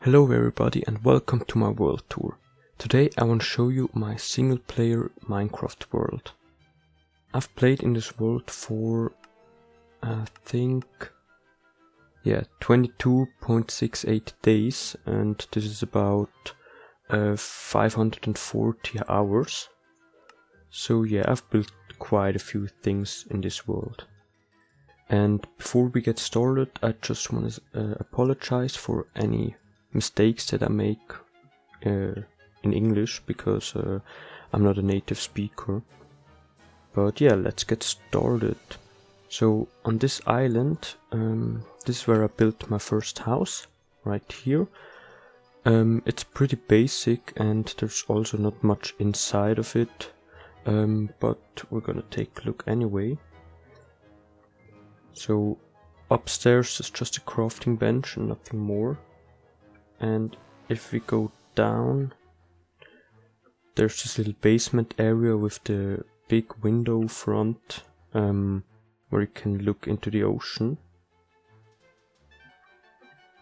Hello everybody and welcome to my world tour. Today I want to show you my single player Minecraft world. I've played in this world for I think 22.68 days, and this is about 540 hours. So yeah, I've built quite a few things in this world. And before we get started, I just want to apologize for any mistakes that I make in English, because I'm not a native speaker. But yeah, let's get started. So on this island, this is where I built my first house, right here. It's pretty basic and there's also not much inside of it, but we're gonna take a look anyway. So upstairs is just a crafting bench and nothing more. And if we go down, there's this little basement area with the big window front, where you can look into the ocean.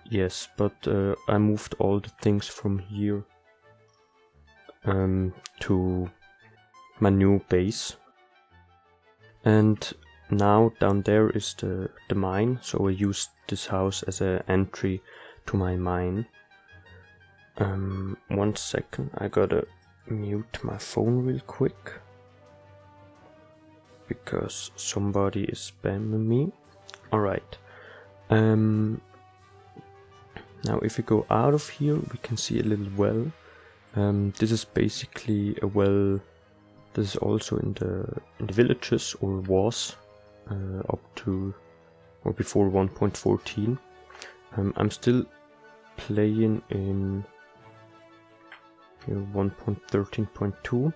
Yes, but I moved all the things from here to my new base. And now down there is the mine, so I used this house as an entry to my mine. 1 second, I gotta mute my phone real quick because somebody is spamming me. Alright, now if we go out of here, we can see a little well. This is basically a well. This is also in the villages, or was up to or before 1.14. I'm still playing in 1.13.2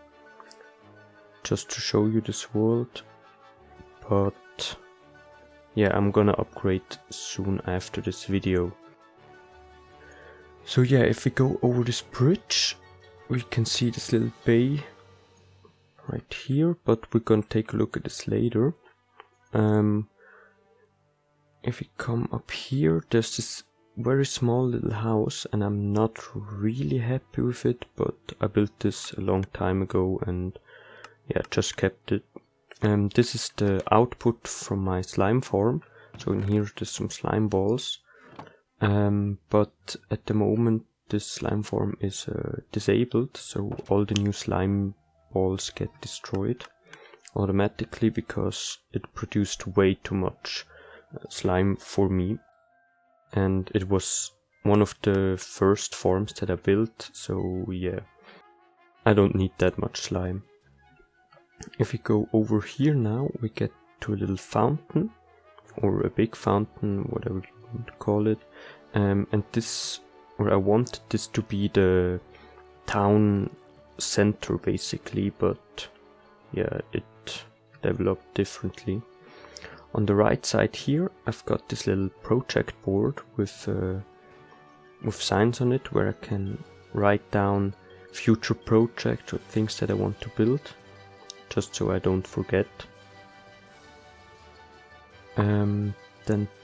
just to show you this world, but yeah, I'm gonna upgrade soon after this video. So yeah, if we go over this bridge, we can see this little bay right here, but we're gonna take a look at this later. If we come up here, there's this very small little house, and I'm not really happy with it, but I built this a long time ago and yeah, just kept it. This is the output from my slime farm, so in here there's some slime balls, but at the moment this slime farm is disabled, so all the new slime balls get destroyed automatically because it produced way too much slime for me. And it was one of the first farms that I built, so yeah, I don't need that much slime. If we go over here now, we get to a little fountain, or a big fountain, whatever you want to call it. And this, or I want this to be the town center basically, but yeah, it developed differently. On the right side here, I've got this little project board with signs on it where I can write down future projects or things that I want to build, just so I don't forget. Then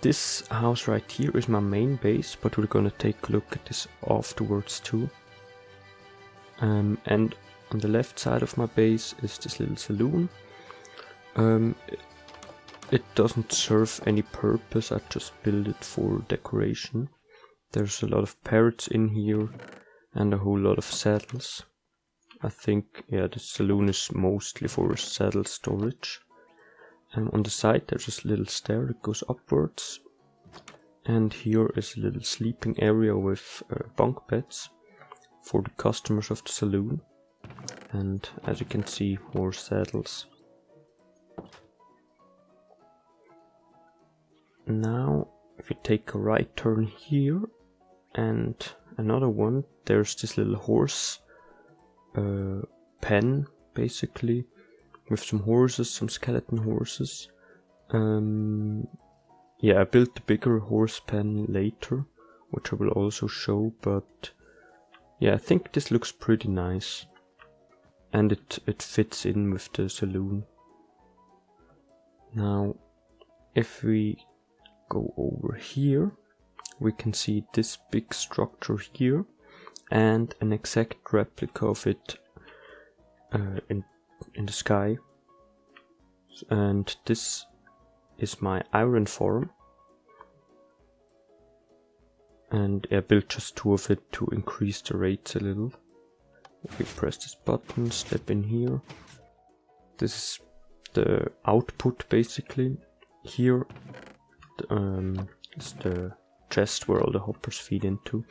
this house right here is my main base, but we're gonna take a look at this afterwards too. And on the left side of my base is this little saloon. It doesn't serve any purpose, I just build it for decoration. There's a lot of parrots in here and a whole lot of saddles. I think, yeah, the saloon is mostly for saddle storage. And on the side there's this little stair that goes upwards. And here is a little sleeping area with bunk beds for the customers of the saloon. And as you can see, more saddles. Now, if you take a right turn here and another one, there's this little horse pen, basically, with some horses, some skeleton horses. Yeah, I built the bigger horse pen later, which I will also show, but yeah, I think this looks pretty nice. And it fits in with the saloon. Now, if we go over here, we can see this big structure here and an exact replica of it in the sky. And this is my iron farm. And I built just 2 of it to increase the rates a little. If we press this button, step in here. This is the output basically. Here is the chest where all the hoppers feed into.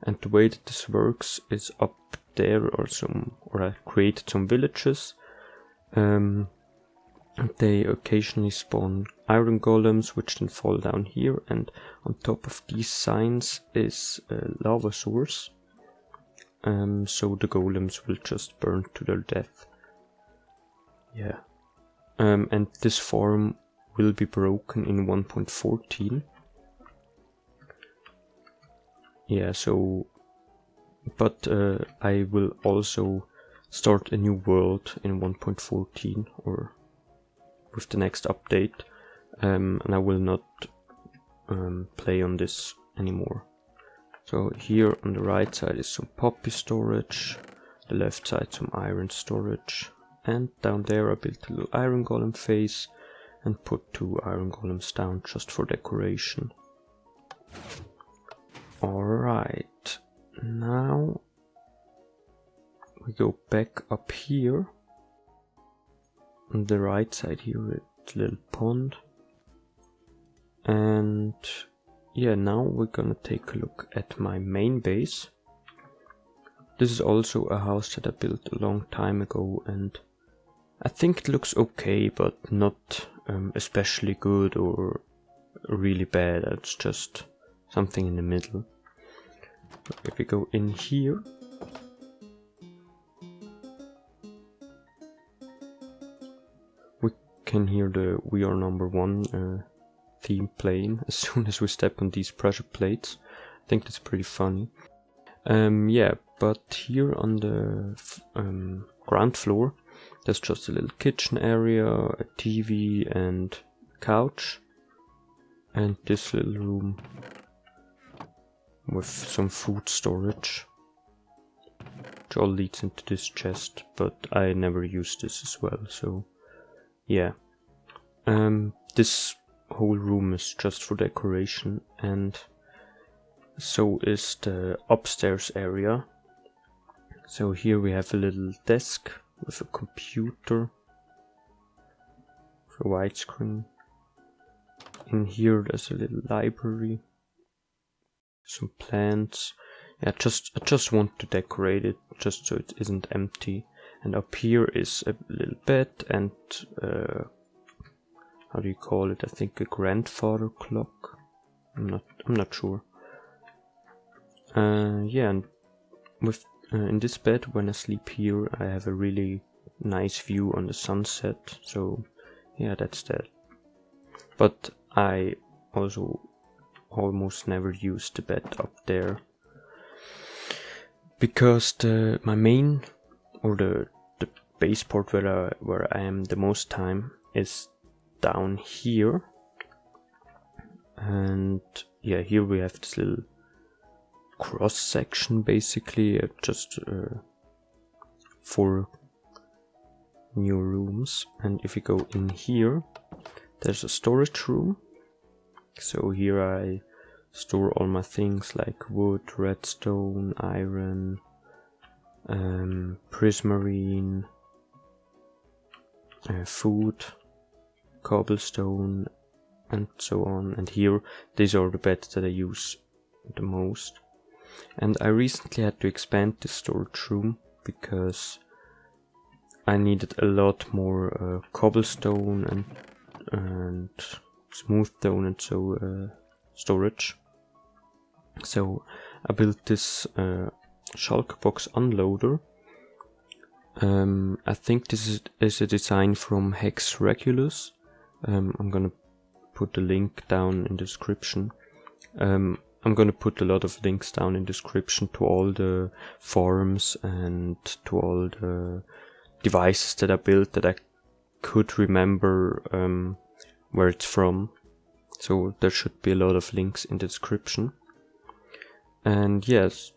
And the way that this works is up there or I created some villages. They occasionally spawn iron golems, which then fall down here, and on top of these signs is a lava source. So the golems will just burn to their death. Yeah. And this farm will be broken in 1.14. Yeah, so... But I will also start a new world in 1.14, or with the next update, and I will not play on this anymore. So here on the right side is some poppy storage, the left side some iron storage, and down there I built a little iron golem face and put 2 iron golems down just for decoration. Alright, now we go back up here. On the right side here, it's a little pond. And yeah, now we're gonna take a look at my main base. This is also a house that I built a long time ago, and I think it looks okay, but not especially good or really bad. It's just something in the middle. If we go in here, can hear the We Are Number One theme playing as soon as we step on these pressure plates. I think that's pretty funny. Yeah, but here on the ground floor there's just a little kitchen area, a TV and couch, and this little room with some food storage, which all leads into this chest, but I never use this as well, so yeah. This whole room is just for decoration, and so is the upstairs area. So here we have a little desk with a computer, with a widescreen. In here there's a little library, some plants. Yeah, I just want to decorate it just so it isn't empty. And up here is a little bed and how do you call it? I think a grandfather clock. I'm not sure. Yeah, and with in this bed, when I sleep here, I have a really nice view on the sunset. So yeah, that's that. But I also almost never use the bed up there, because my main, or the base port where I am the most time is down here. And yeah, here we have this little cross section, basically just 4 new rooms. And if you go in here, there's a storage room. So here I store all my things like wood, redstone, iron, prismarine, food, cobblestone, and so on. And here, these are the beds that I use the most. And I recently had to expand this storage room because I needed a lot more cobblestone and smooth stone and so storage. So I built this Schalke Fox Unloader. I think this is a design from Hex Regulus. I'm gonna put the link down in the description. I'm gonna put a lot of links down in the description to all the forums and to all the devices that I built that I could remember where it's from. So there should be a lot of links in the description. And yes,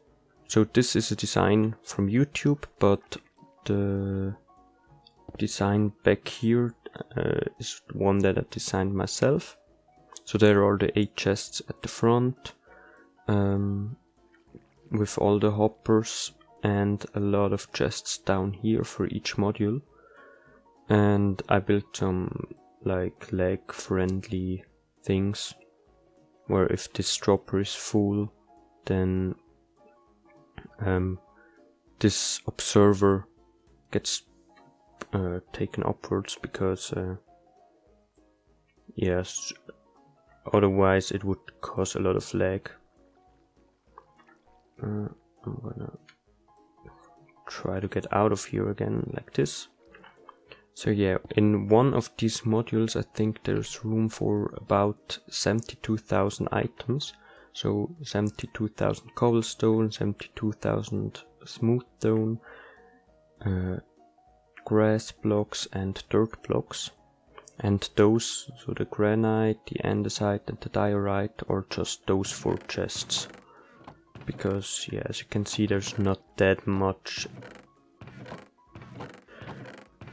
so this is a design from YouTube, but the design back here is one that I designed myself. So there are the 8 chests at the front, with all the hoppers, and a lot of chests down here for each module. And I built some like lag friendly things, where if this dropper is full, then this observer gets taken upwards, because yes, otherwise it would cause a lot of lag. I'm gonna try to get out of here again like this. So yeah, in one of these modules I think there's room for about 72,000 items. So 72,000 cobblestone, 72,000 smooth stone, grass blocks and dirt blocks. And those, so the granite, the andesite and the diorite, are just those 4 chests. Because yeah, as you can see, there's not that much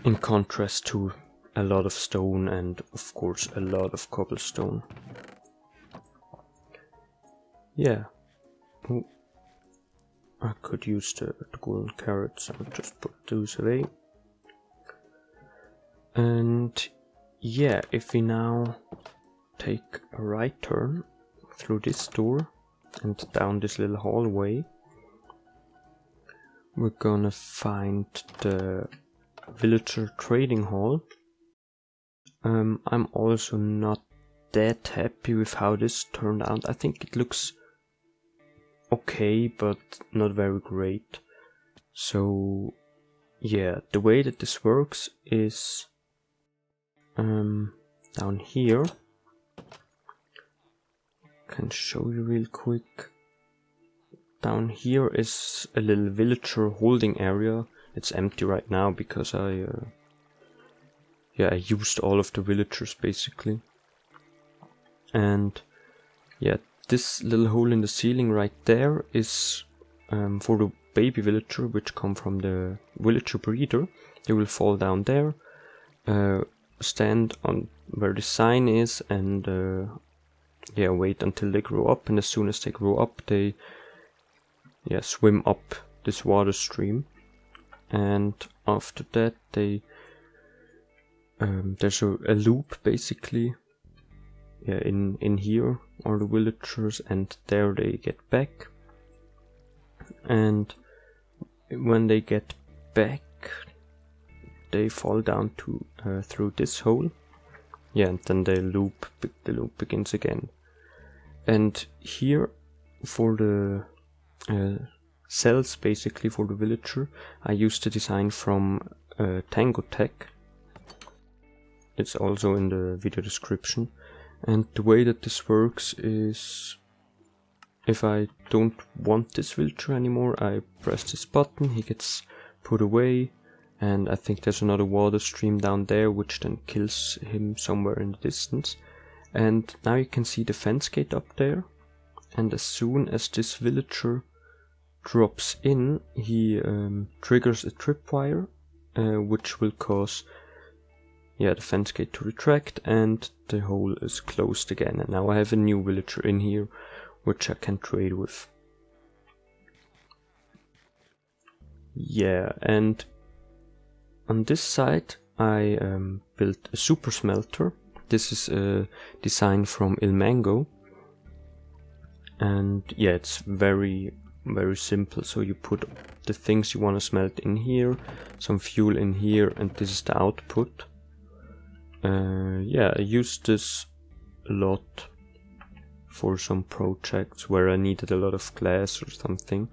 in contrast to a lot of stone and of course a lot of cobblestone. Yeah. Oh, I could use the golden carrots. I'll just put those away. And yeah, if we now take a right turn through this door and down this little hallway, we're gonna find the villager trading hall. I'm also not that happy with how this turned out. I think it looks okay, but not very great. So yeah, the way that this works is down here. I can show you real quick. Down here is a little villager holding area. It's empty right now because I used all of the villagers basically. And yeah, this little hole in the ceiling right there is for the baby villager, which come from the villager breeder. They will fall down there, stand on where the sign is, and wait until they grow up. And as soon as they grow up, they swim up this water stream. And after that, they there's a loop basically. Yeah, in here are the villagers, and there they get back. And when they get back, they fall down to through this hole. Yeah, and then the loop begins again. And here, for the cells basically for the villager, I used the design from Tango Tech. It's also in the video description. And the way that this works is, if I don't want this villager anymore, I press this button, he gets put away, and I think there's another water stream down there which then kills him somewhere in the distance. And now you can see the fence gate up there, and as soon as this villager drops in, he triggers a tripwire, which will cause the fence gate to retract, and the hole is closed again. And now I have a new villager in here, which I can trade with. Yeah, and on this side I built a super smelter. This is a design from Ilmango. And yeah, it's very simple. So you put the things you want to smelt in here, some fuel in here, and this is the output. I used this a lot for some projects where I needed a lot of glass or something.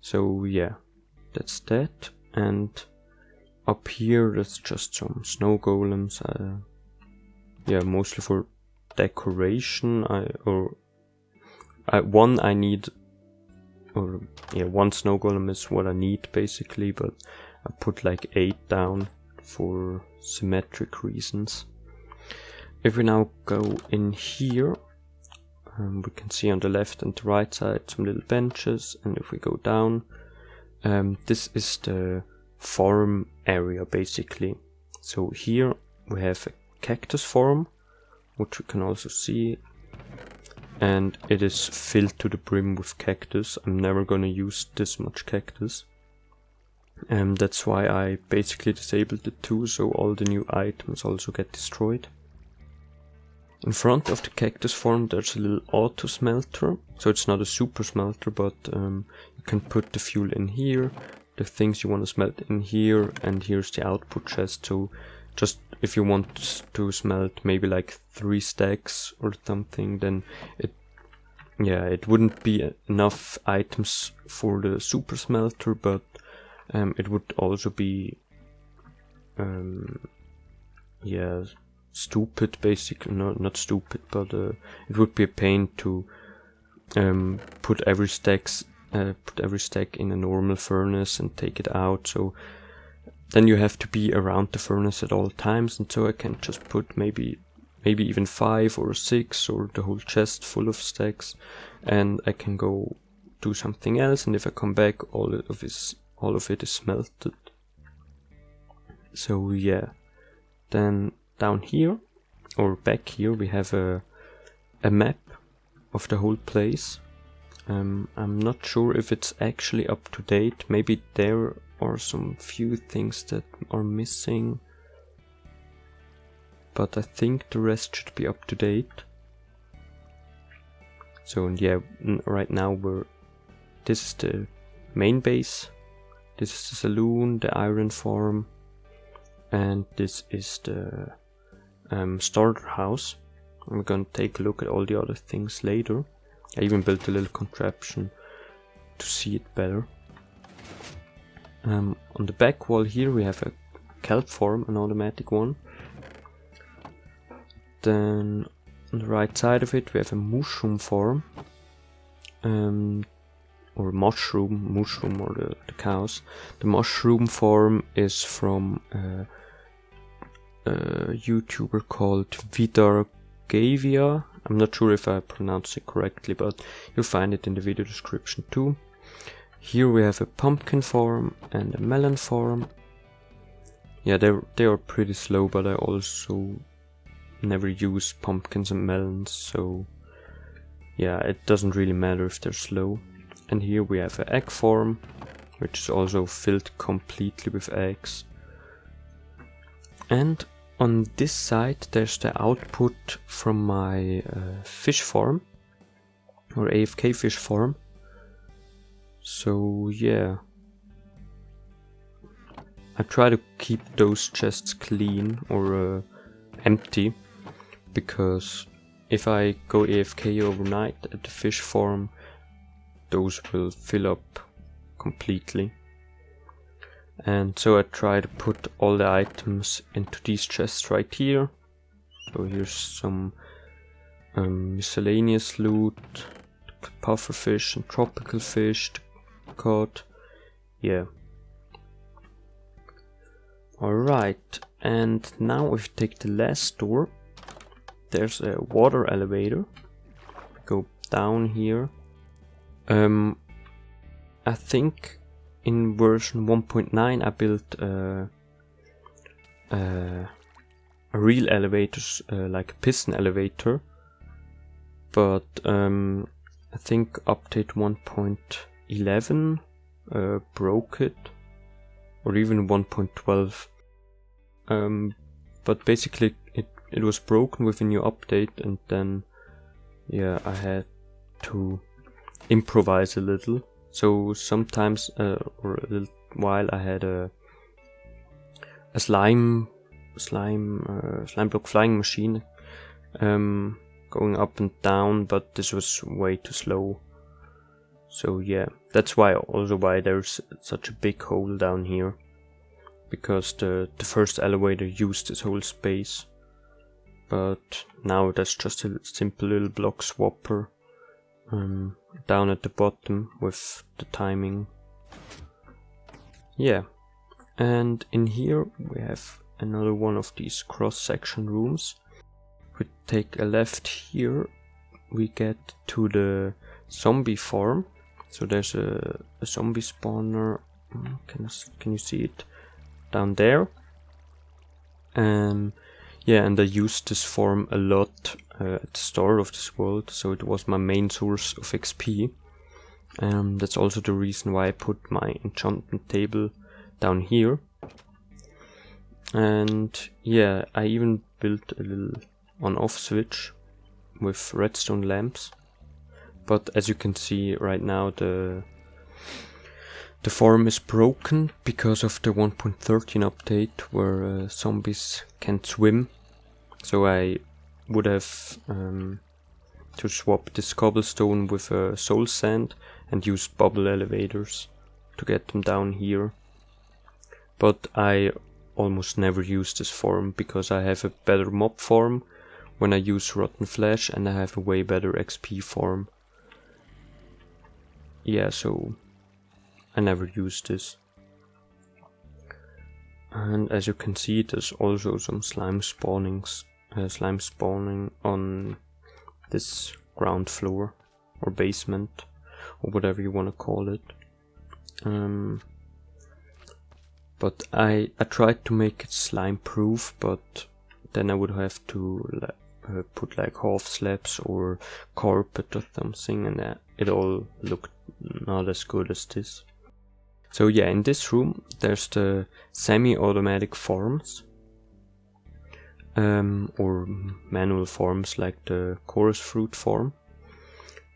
So yeah, that's that. And up here there's just some snow golems. Mostly for decoration. One snow golem is what I need basically, but I put like 8 down for symmetric reasons. If we now go in here, We can see on the left and the right side some little benches, and if we go down, this is the farm area basically. So here we have a cactus farm, which we can also see, and it is filled to the brim with cactus. I'm never gonna use this much cactus, and that's why I basically disabled it too, so all the new items also get destroyed. In front of the cactus farm there's a little auto smelter, so it's not a super smelter, but you can put the fuel in here, the things you want to smelt in here, and here's the output chest. So just if you want to smelt maybe like 3 stacks or something, then it wouldn't be enough items for the super smelter, but it would also be stupid basically, not stupid, but it would be a pain to put every stack in a normal furnace and take it out. So then you have to be around the furnace at all times, and so I can just put maybe even 5 or 6 or the whole chest full of stacks, and I can go do something else, and if I come back all of it is smelted. So yeah, then down here or back here we have a map of the whole place. I'm not sure if it's actually up to date. Maybe there are some few things that are missing, but I think the rest should be up to date. So yeah, right now this is the main base, this is the saloon, the iron farm, and this is the starter house. I'm gonna take a look at all the other things later. I even built a little contraption to see it better. On the back wall here we have a kelp farm, an automatic one. Then on the right side of it we have a mushroom farm, or mushroom or the cows. The mushroom farm is from a YouTuber called Vidar. I'm not sure if I pronounced it correctly, but you'll find it in the video description too. Here we have a pumpkin farm and a melon farm. Yeah, they are pretty slow, but I also never use pumpkins and melons, so yeah, it doesn't really matter if they're slow. And here we have an egg farm, which is also filled completely with eggs. And on this side there's the output from my fish farm, or Afk Fish Form. So yeah, I try to keep those chests clean or empty, because if I go AFK overnight at the fish farm, those will fill up completely. And so I try to put all the items into these chests right here. So here's some miscellaneous loot, puffer fish and tropical fish, cod. Yeah. Alright, and now if you take the last door, there's a water elevator. Go down here. I think in version 1.9 I built a real elevator, like a piston elevator, but I think update 1.11 broke it, or even 1.12. But basically it was broken with a new update, and then yeah, I had to improvise a little. So sometimes or a little while I had a slime block flying machine going up and down, but this was way too slow. So yeah, that's why there's such a big hole down here, because the first elevator used this whole space. But now that's just a simple little block swapper down at the bottom with the timing. Yeah, and in here we have another one of these cross-section rooms. We take a left here, we get to the zombie farm. So there's a zombie spawner. Can you see it down there? Yeah, and I used this farm a lot at the start of this world, so it was my main source of XP. That's also the reason why I put my enchantment table down here. And yeah, I even built a little on-off switch with redstone lamps. But as you can see right now, the farm is broken because of the 1.13 update where zombies can't swim. So I would have to swap this cobblestone with soul sand and use bubble elevators to get them down here. But I almost never use this farm because I have a better mob farm when I use rotten flesh, and I have a way better XP farm. Yeah, so I never use this. And as you can see, there's also some slime spawning on this ground floor or basement or whatever you want to call it. But I tried to make it slime proof, but then I would have to put like half slabs or carpet or something, and it all looked not as good as this. So yeah, in this room there's the semi-automatic farms, or manual farms like the chorus fruit farm,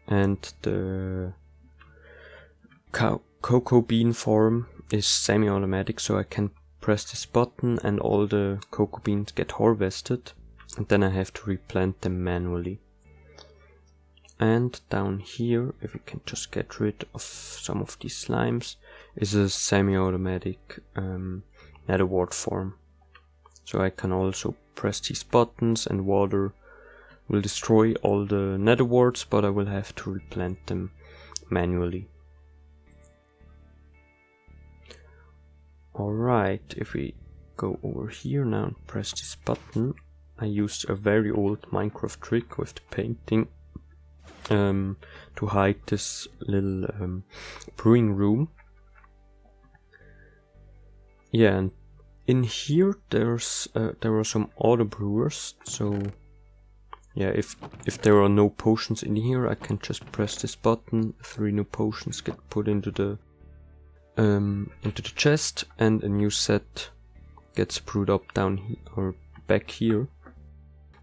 and the cocoa bean farm is semi-automatic, so I can press this button and all the cocoa beans get harvested, and then I have to replant them manually. And down here, if we can just get rid of some of these slimes, is a semi-automatic nether wart farm. So I can also press these buttons and water will destroy all the nether warts, but I will have to replant them manually. Alright, if we go over here now and press this button, I used a very old Minecraft trick with the painting to hide this little brewing room. Yeah, and in here there are some auto brewers, so yeah, if there are no potions in here, I can just press this button, 3 new potions get put into the chest, and a new set gets brewed up down here or back here.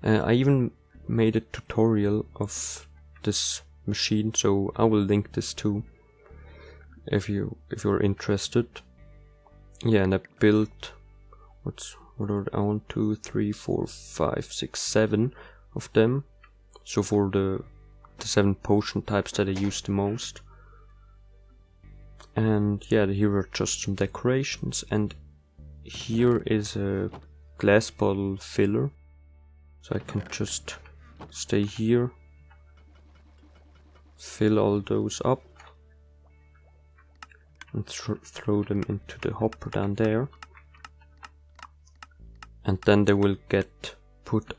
I even made a tutorial of this machine, so I will link this too if you're interested. Yeah, and I built what are 1, 2, 3, 4, 5, 6, 7 of them. So for the 7 potion types that I use the most. And yeah, here are just some decorations, and here is a glass bottle filler, so I can just stay here, fill all those up, and throw them into the hopper down there, and then they will get put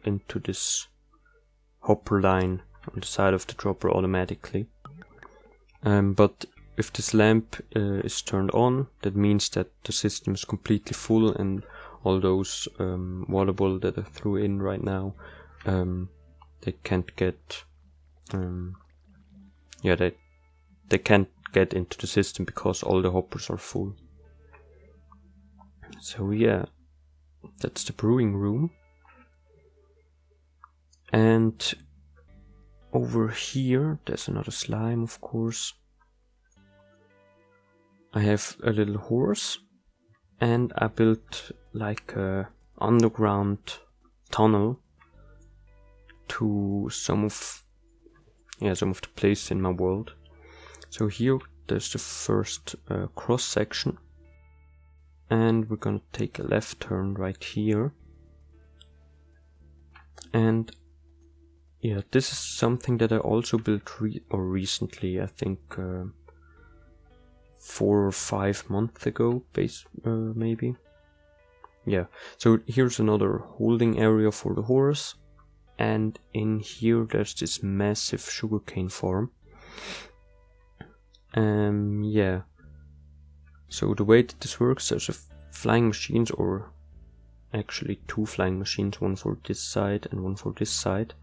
into this hopper line on the side of the dropper automatically. But if this lamp is turned on, that means that the system is completely full, and all those water bottles that I threw in right now, they can't get, they can't get into the system because all the hoppers are full. So yeah, that's the brewing room. And over here, there's another slime, of course. I have a little horse, and I built like a underground tunnel to some of the places in my world. So here there's the first cross section, and we're gonna take a left turn right here. And yeah, this is something that I also built recently, I think 4 or 5 months ago, maybe. Yeah, so here's another holding area for the horse, and in here there's this massive sugarcane farm. Yeah. So the way that this works, there's a flying machines, or actually 2 flying machines, one for this side and one for this side.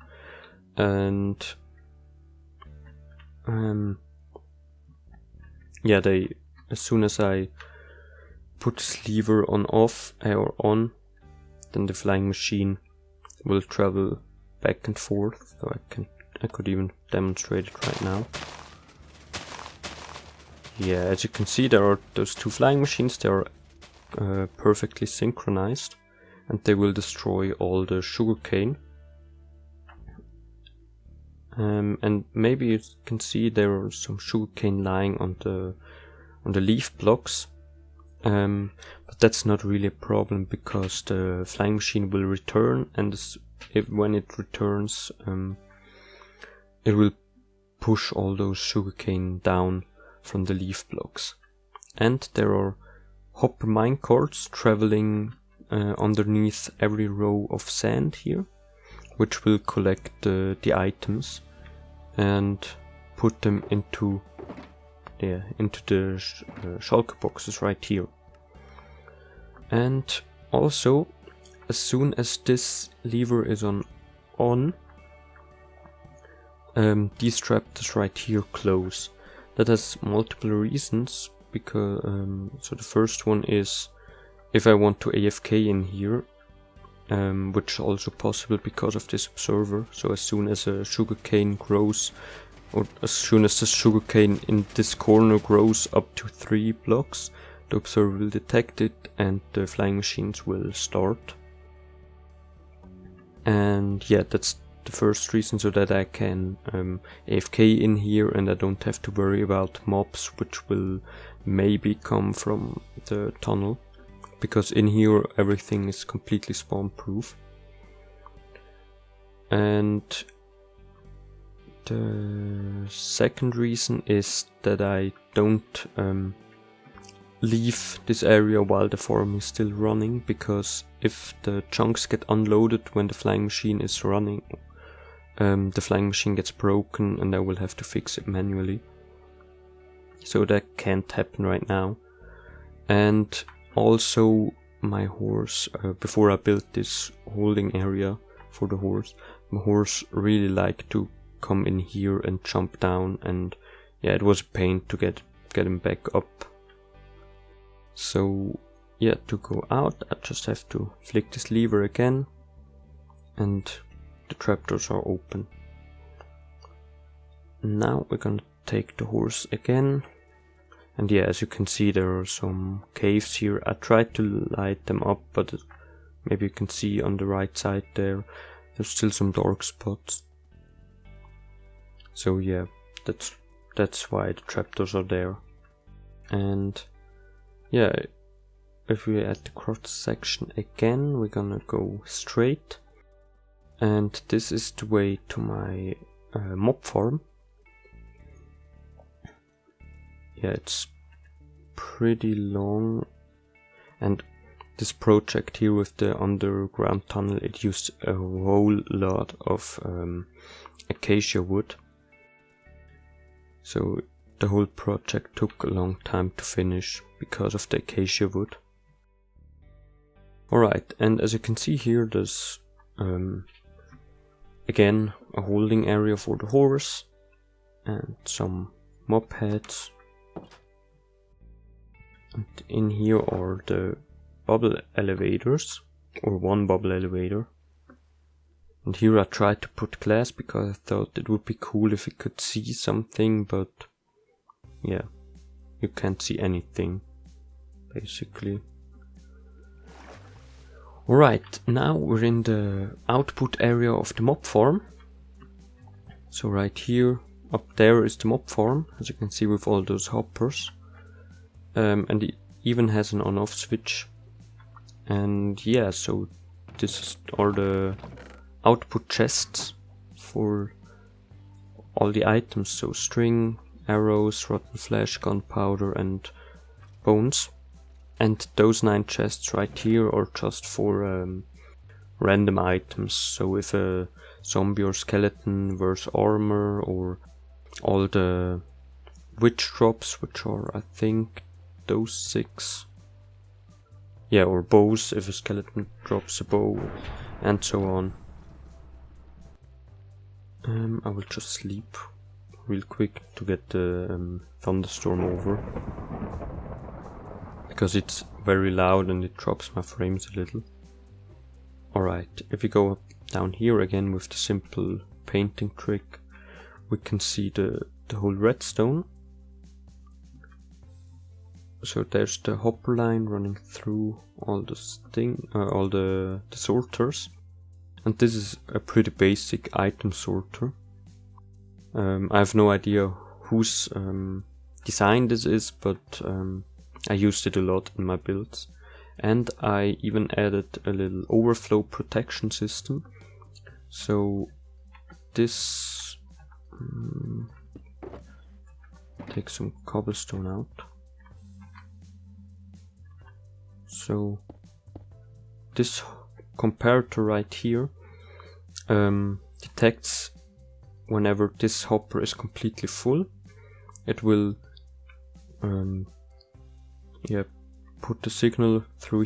And yeah, they, as soon as I put this lever on off or on, then the flying machine will travel back and forth. So I could even demonstrate it right now. Yeah, as you can see, there are those 2 flying machines. They are perfectly synchronized, and they will destroy all the sugarcane. And maybe you can see there are some sugarcane lying on the leaf blocks. But that's not really a problem, because the flying machine will return, and when it returns, it will push all those sugarcane down from the leaf blocks. And there are hopper minecarts traveling underneath every row of sand here, which will collect the items and put them into the Schalke boxes right here. And also, as soon as this lever is on, these trapdoors right here close. That has multiple reasons, because so the first one is if I want to AFK in here, which is also possible because of this observer. So as soon as a sugarcane grows, or as soon as the sugarcane in this corner grows up to 3 blocks, the observer will detect it and the flying machines will start. And yeah, that's the first reason, so that I can AFK in here and I don't have to worry about mobs which will maybe come from the tunnel, because in here everything is completely spawn proof. And the second reason is that I don't leave this area while the farm is still running, because if the chunks get unloaded when the flying machine is running, the flying machine gets broken and I will have to fix it manually. So that can't happen right now. And also my horse, before I built this holding area for the horse, my horse really liked to come in here and jump down, and yeah, it was a pain to get him back up. So yeah, to go out I just have to flick this lever again and the trapdoors are open. Now we're gonna take the horse again, and yeah, as you can see there are some caves here. I tried to light them up, but maybe you can see on the right side there's still some dark spots. So yeah, that's why the trapdoors are there. And yeah, if we add the cross section again, we're gonna go straight. And this is the way to my mob farm. Yeah, it's pretty long. And this project here with the underground tunnel, it used a whole lot of acacia wood. So the whole project took a long time to finish because of the acacia wood. Alright, and as you can see here, there's again a holding area for the horse and some mob heads. And in here are the bubble elevators, or one bubble elevator. And here I tried to put glass because I thought it would be cool if you could see something, but yeah, you can't see anything basically. Alright, now we're in the output area of the mob farm. So right here, up there is the mob farm, as you can see, with all those hoppers. And it even has an on-off switch. And yeah, so this are the output chests for all the items. So string, arrows, rotten flesh, gunpowder and bones. And those 9 chests right here are just for random items. So if a zombie or skeleton versus armor, or all the witch drops, which are I think those 6. Yeah, or bows if a skeleton drops a bow, and so on. I will just sleep real quick to get the thunderstorm over, because it's very loud and it drops my frames a little. Alright, if we go down here again with the simple painting trick, we can see the whole redstone. So there's the hopper line running through all the sorters, and this is a pretty basic item sorter. I have no idea whose design this is, but I used it a lot in my builds, and I even added a little overflow protection system. So this take some cobblestone out. So this comparator right here detects whenever this hopper is completely full. It will put the signal through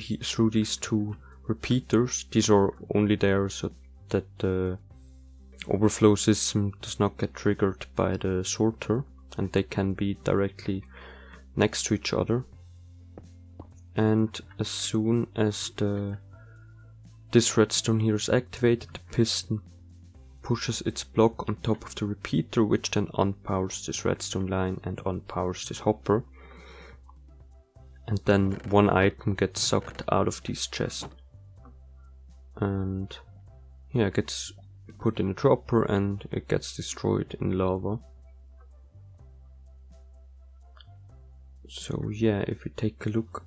these 2 repeaters. These are only there so that the overflow system does not get triggered by the sorter, and they can be directly next to each other. And as soon as this redstone here is activated, the piston pushes its block on top of the repeater, which then unpowers this redstone line and unpowers this hopper. And then 1 item gets sucked out of these chests. And yeah, it gets put in a dropper and it gets destroyed in lava. So yeah, if we take a look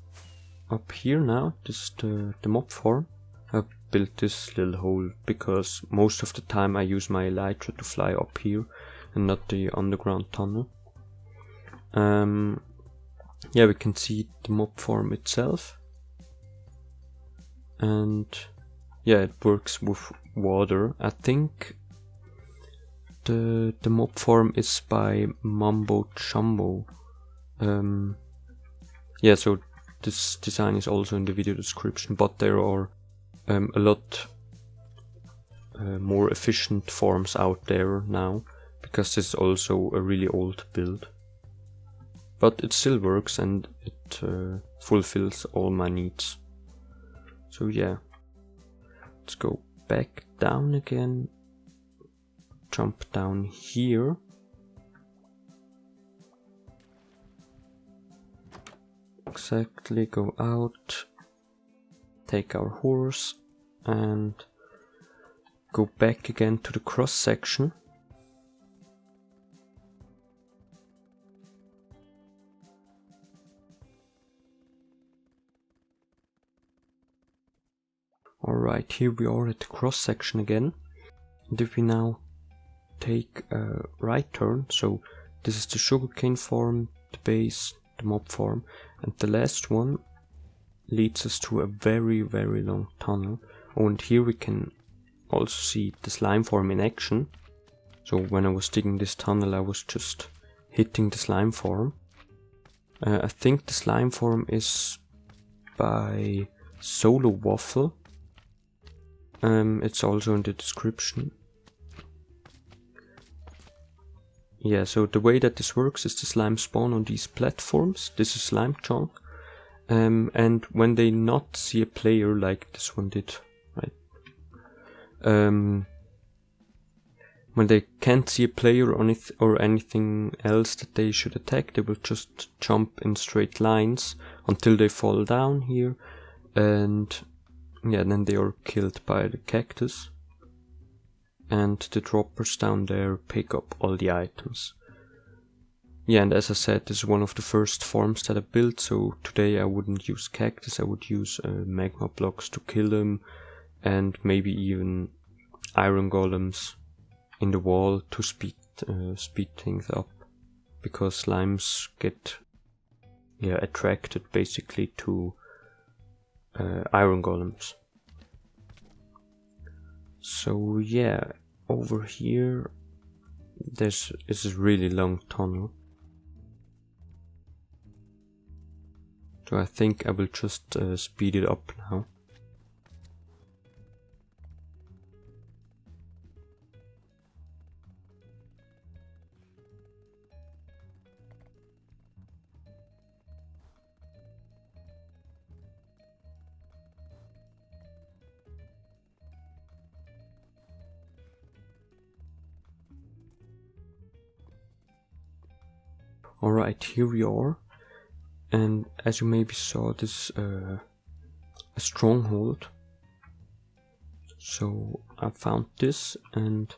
up here now, this is the mob farm. I built this little hole because most of the time I use my elytra to fly up here and not the underground tunnel. Yeah, we can see the mob farm itself, and yeah, it works with water. I think the mob farm is by Mumbo Jumbo. Yeah, so this design is also in the video description, but there are a lot more efficient farms out there now, because this is also a really old build. But it still works and it fulfills all my needs. So yeah, let's go back down again, jump down here. Exactly, go out, take our horse and go back again to the cross section. Alright, here we are at the cross section again. And if we now take a right turn, so this is the sugarcane farm, the base, the mob farm, and the last one leads us to a very long tunnel. Oh, and here we can also see the slime farm in action. So when I was digging this tunnel, I was just hitting the slime farm. I think the slime farm is by Solo Waffle. It's also in the description. Yeah, so the way that this works is the slime spawn on these platforms. This is slime chunk. And when they not see a player like this one did, right? When they can't see a player or anything else that they should attack, they will just jump in straight lines until they fall down here, and yeah, then they are killed by the cactus. And the droppers down there pick up all the items. Yeah, and as I said, this is one of the first farms that I built, so today I wouldn't use cactus, I would use magma blocks to kill them, and maybe even iron golems in the wall to speed things up, because slimes get attracted basically to iron golems. So yeah, over here this is a really long tunnel. So I think I will just speed it up now. Alright, here we are, and as you maybe saw, this is a stronghold. So I found this, and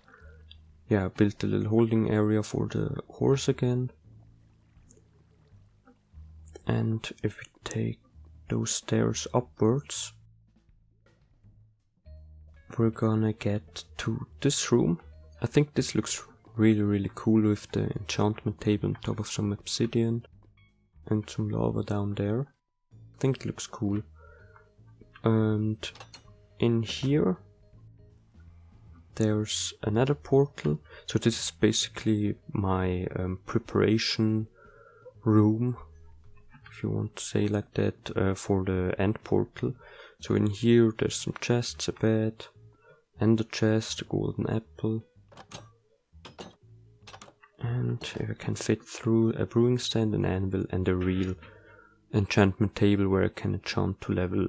yeah, I built a little holding area for the horse again. And if we take those stairs upwards, we're gonna get to this room. I think this looks really cool with the enchantment table on top of some obsidian and some lava down there. I think it looks cool. And in here there's another portal. So this is basically my preparation room, if you want to say like that, for the end portal. So in here there's some chests, a bed, and a chest, a golden apple. And if I can fit through a brewing stand, an anvil, and a real enchantment table where I can enchant to level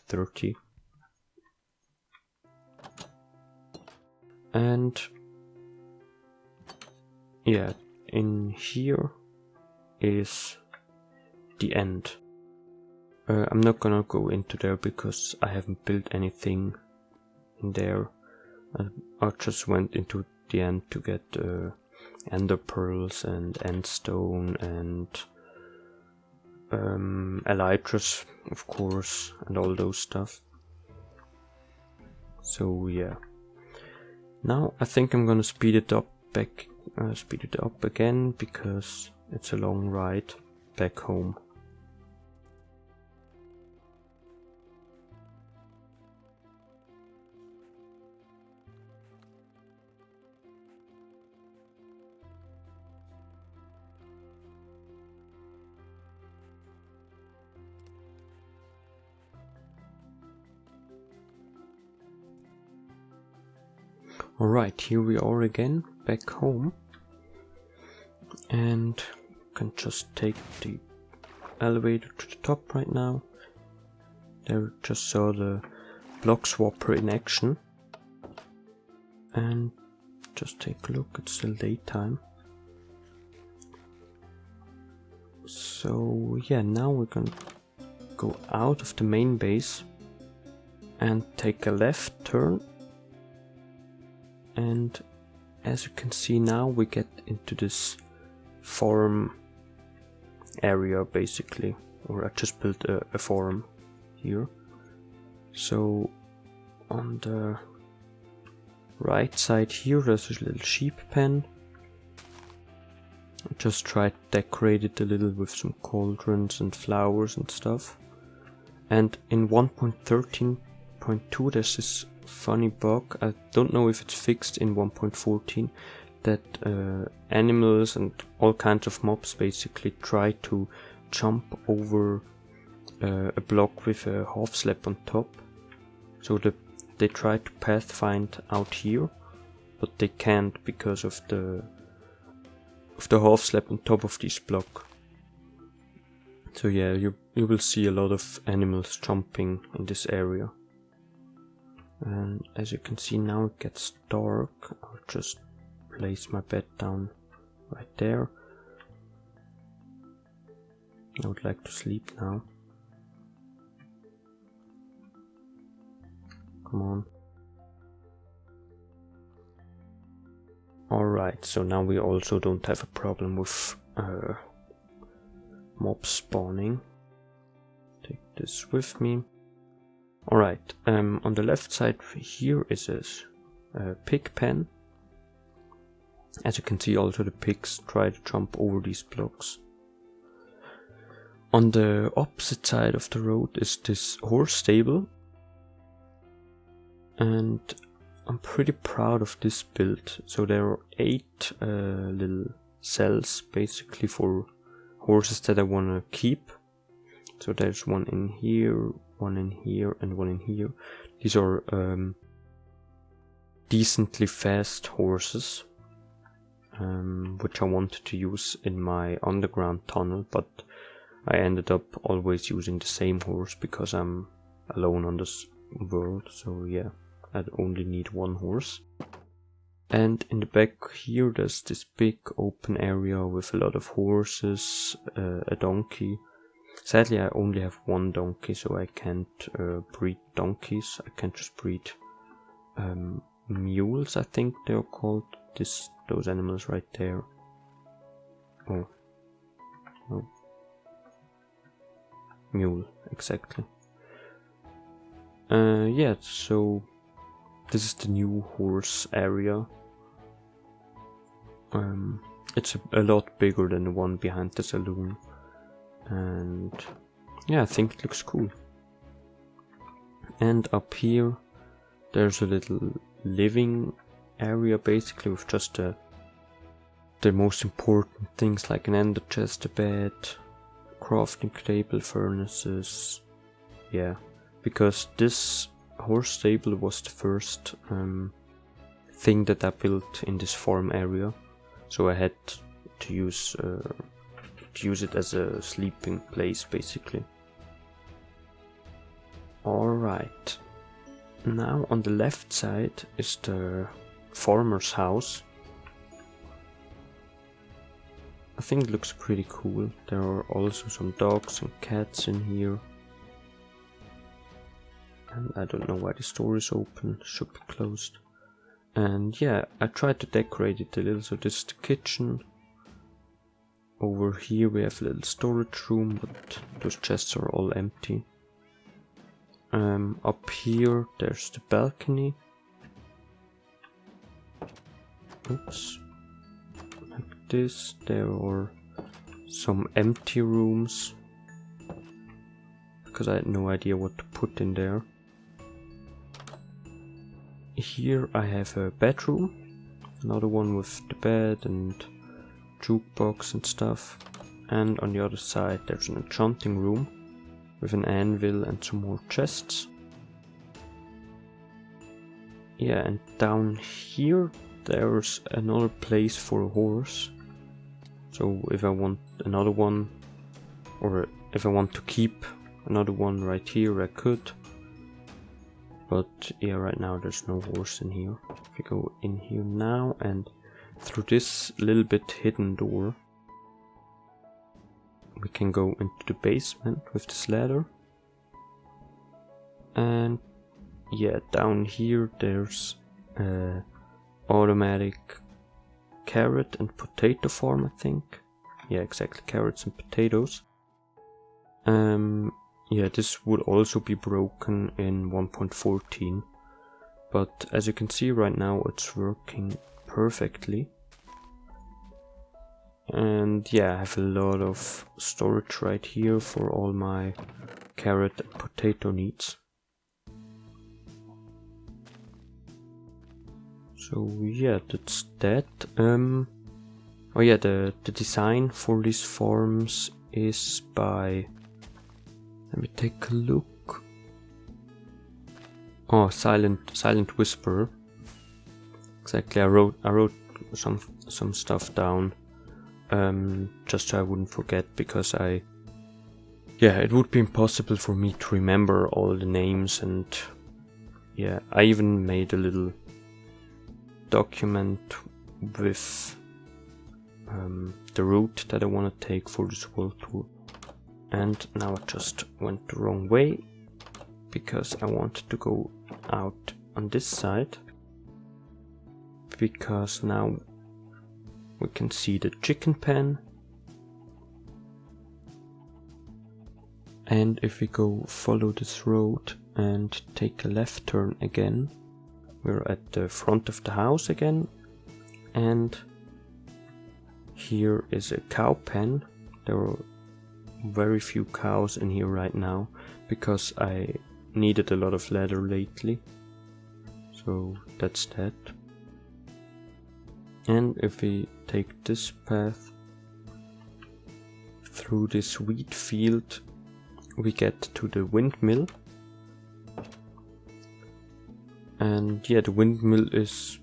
30. And yeah, in here is the end. I'm not gonna go into there because I haven't built anything in there. I just went into the end to get ender pearls and endstone and elytras, of course, and all those stuff. So yeah, now I think I'm gonna speed it up again because it's a long ride back home. Alright, here we are again, back home, and can just take the elevator to the top right now. There we just saw the block swapper in action, and just take a look, it's still daytime. So yeah, now we're gonna go out of the main base and take a left turn. And as you can see now, we get into this farm area basically, or I just built a farm here. So on the right side here there's a little sheep pen. I just tried to decorate it a little with some cauldrons and flowers and stuff. And in 1.13.2 there's this funny bug, I don't know if it's fixed in 1.14, that animals and all kinds of mobs basically try to jump over a block with a half slab on top. So they try to pathfind out here, but they can't because of the half slab on top of this block. So yeah, you will see a lot of animals jumping in this area. And as you can see now it gets dark. I'll just place my bed down right there. I would like to sleep now. Come on. Alright, so now we also don't have a problem with mobs spawning. Take this with me. Alright, on the left side here is a pig pen. As you can see, also the pigs try to jump over these blocks. On the opposite side of the road is this horse stable. And I'm pretty proud of this build. So there are 8 little cells basically for horses that I want to keep. So there's one in here, one in here, and one in here. These are decently fast horses, which I wanted to use in my underground tunnel, but I ended up always using the same horse because I'm alone on this world. So yeah, I'd only need one horse. And in the back here there's this big open area with a lot of horses, a donkey. Sadly I only have one donkey, so I can't breed donkeys. I can just breed mules, I think they're called. Those animals right there. Oh. No. Mule, exactly. Yeah, so this is the new horse area. It's a lot bigger than the one behind the saloon, and yeah, I think it looks cool. And up here there's a little living area basically with just the most important things like an ender chest, a bed, crafting table, furnaces. Yeah, because this horse stable was the first thing that I built in this farm area, so I had to use it as a sleeping place basically. Alright, now on the left side is the farmer's house. I think it looks pretty cool. There are also some dogs and cats in here. And I don't know why the store is open, should be closed. And yeah, I tried to decorate it a little. So this is the kitchen. Over here we have a little storage room, but those chests are all empty. Up here there's the balcony. Oops. Like this. There are some empty rooms, because I had no idea what to put in there. Here I have a bedroom, another one with the bed and jukebox and stuff. And on the other side there's an enchanting room with an anvil and some more chests. Yeah, and down here there's another place for a horse. So if I want another one, or if I want to keep another one right here, I could. But yeah, right now there's no horse in here. If we go in here now and through this little bit hidden door, we can go into the basement with this ladder. And yeah, down here there's automatic carrot and potato farm, I think. Yeah, exactly, carrots and potatoes. Yeah, this would also be broken in 1.14, but as you can see right now it's working perfectly. And yeah, I have a lot of storage right here for all my carrot and potato needs. So yeah, that's that. Oh yeah, the design for these farms is by, let me take a look. Oh, Silent Whisperer. Exactly, I wrote some stuff down, just so I wouldn't forget, because it would be impossible for me to remember all the names. And yeah, I even made a little document with the route that I want to take for this world tour. And now I just went the wrong way, because I wanted to go out on this side, because now we can see the chicken pen. And if we go follow this road and take a left turn again, we're at the front of the house again. And here is a cow pen. There are very few cows in here right now, because I needed a lot of leather lately. So so that's that. And if we take this path through this wheat field, we get to the windmill. And yeah, the windmill is,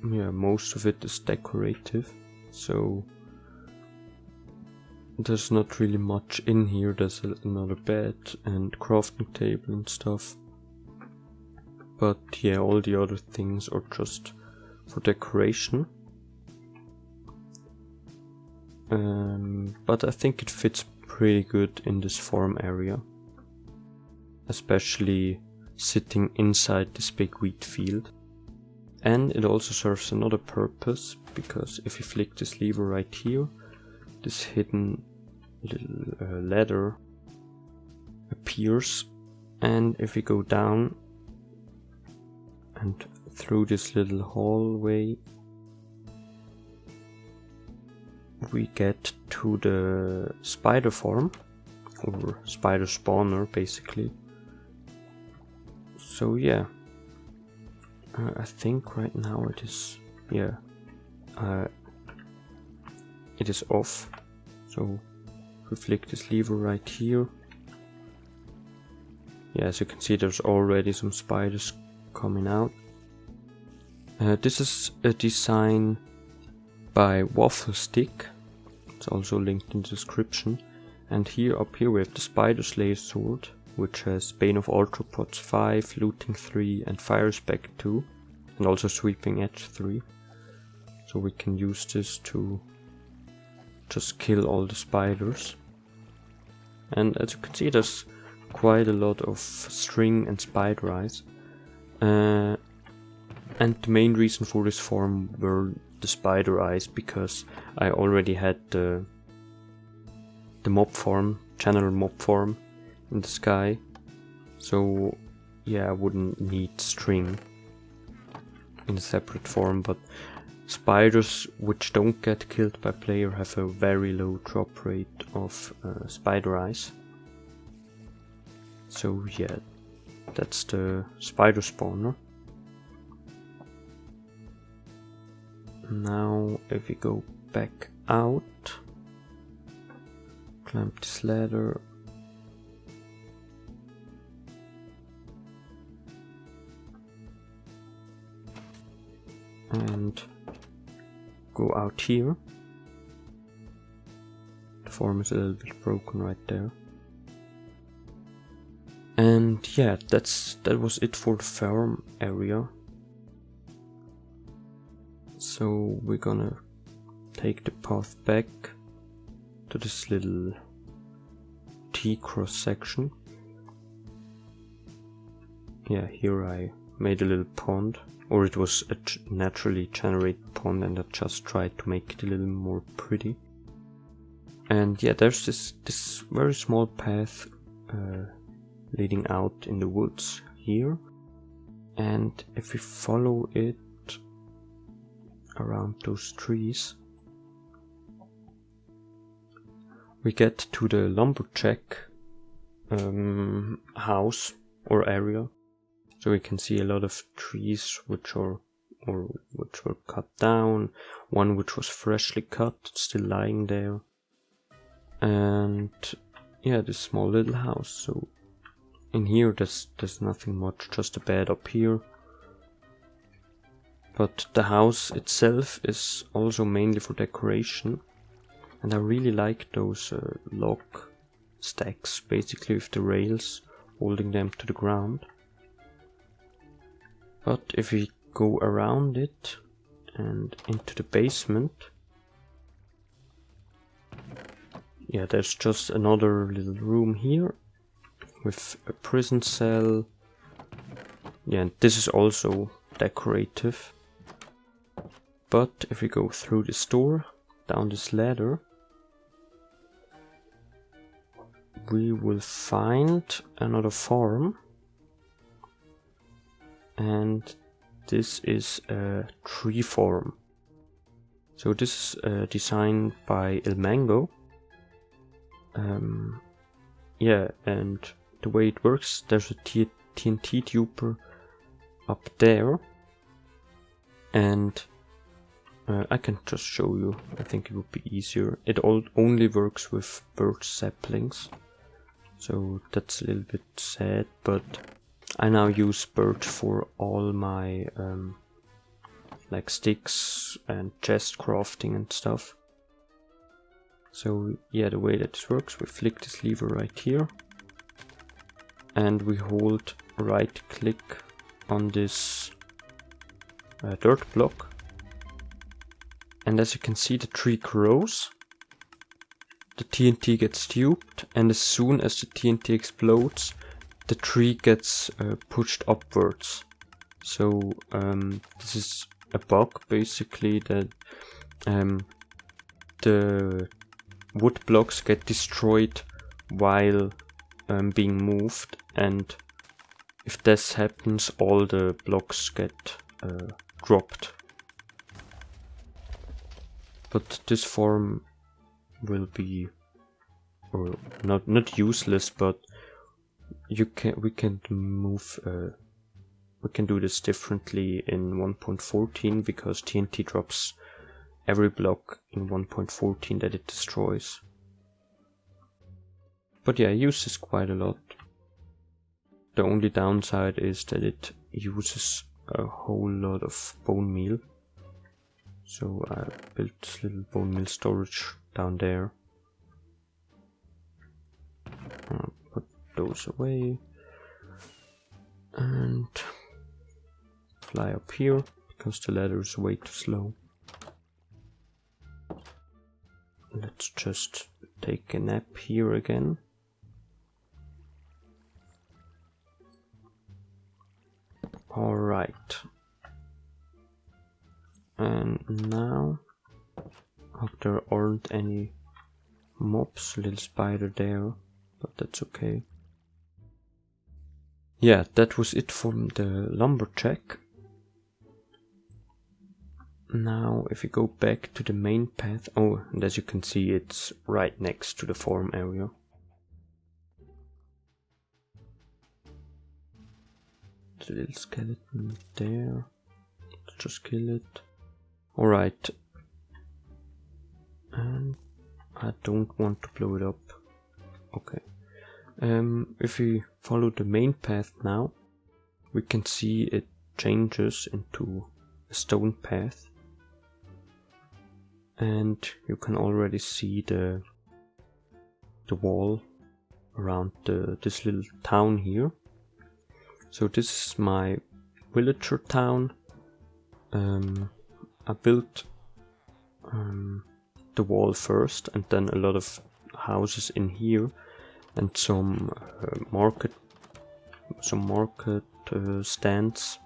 yeah, most of it is decorative, so there's not really much in here. There's another bed and crafting table and stuff, but yeah, all the other things are just for decoration. But I think it fits pretty good in this farm area, especially sitting inside this big wheat field. And it also serves another purpose, because if you flick this lever right here, this hidden little ladder appears, and if we go down and through this little hallway, we get to the spider farm, or spider spawner basically. So yeah, I think right now it is, yeah, it is off. So if we flick this lever right here, yeah, as you can see, there's already some spiders coming out. This is a design by Waffle Stick. It's also linked in the description. And here, up here, we have the Spider Slayer sword, which has Bane of Arthropods 5, Looting 3, and Fire Spec 2, and also Sweeping Edge 3. So we can use this to just kill all the spiders. And as you can see, there's quite a lot of string and spider eyes. And the main reason for this farm were the spider eyes, because I already had the mob farm, general mob farm in the sky. So yeah, I wouldn't need string in a separate farm, but spiders which don't get killed by player have a very low drop rate of spider eyes. So yeah, that's the spider spawner. Now if we go back out, climb this ladder, and go out here. The farm is a little bit broken right there. And yeah, that was it for the farm area. So we're gonna take the path back to this little T-cross section. Yeah, here I made a little pond, or it was a naturally generated pond, and I just tried to make it a little more pretty. And yeah, there's this very small path leading out in the woods here, and if we follow it around those trees, we get to the lumberjack house or area. So we can see a lot of trees which were cut down, one which was freshly cut, still lying there, and yeah, this small little house. So in here there's nothing much, just a bed up here. But the house itself is also mainly for decoration, and I really like those log stacks, basically with the rails holding them to the ground. But if we go around it and into the basement, yeah, there's just another little room here with a prison cell. Yeah, and this is also decorative. But if we go through this door, down this ladder, we will find another farm. And this is a tree farm. So this is designed by El Mango. Yeah, and the way it works, there's a TNT tuber up there, and I can just show you. I think it would be easier. It only works with birch saplings, so that's a little bit sad, but I now use birch for all my like sticks and chest crafting and stuff. So yeah, the way that this works, we flick this lever right here, and we hold right click on this dirt block, and as you can see, the tree grows, the TNT gets tubed, and as soon as the TNT explodes, the tree gets pushed upwards. So this is a bug basically, that the wood blocks get destroyed while being moved, and if this happens, all the blocks get dropped. But this form will be, or not useless, but we can move. We can do this differently in 1.14 because TNT drops every block in 1.14 that it destroys. But yeah, I use this quite a lot. The only downside is that it uses a whole lot of bone meal. So I built this little bone meal storage down there. I'll put those away and fly up here because the ladder is way too slow. Let's just take a nap here again. Alright. And now, hope there aren't any mobs, a little spider there, but that's okay. Yeah, that was it from the lumberjack. Now, if we go back to the main path, oh, and as you can see, it's right next to the farm area. There's a little skeleton there. Let's just kill it. Alright. And I don't want to blow it up. Okay. If we follow the main path now, we can see it changes into a stone path. And you can already see the wall around this little town here. So this is my villager town. I built the wall first, and then a lot of houses in here, and some market stands.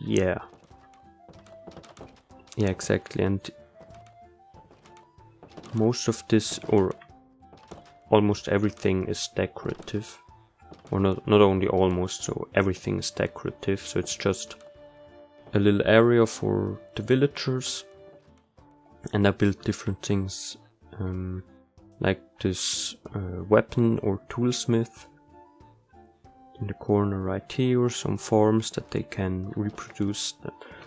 Yeah, exactly. And most of this, or almost everything, is decorative. Or not only almost, so everything is decorative. So it's just a little area for the villagers, and I built different things, like this weapon or toolsmith in the corner right here, some farms that they can reproduce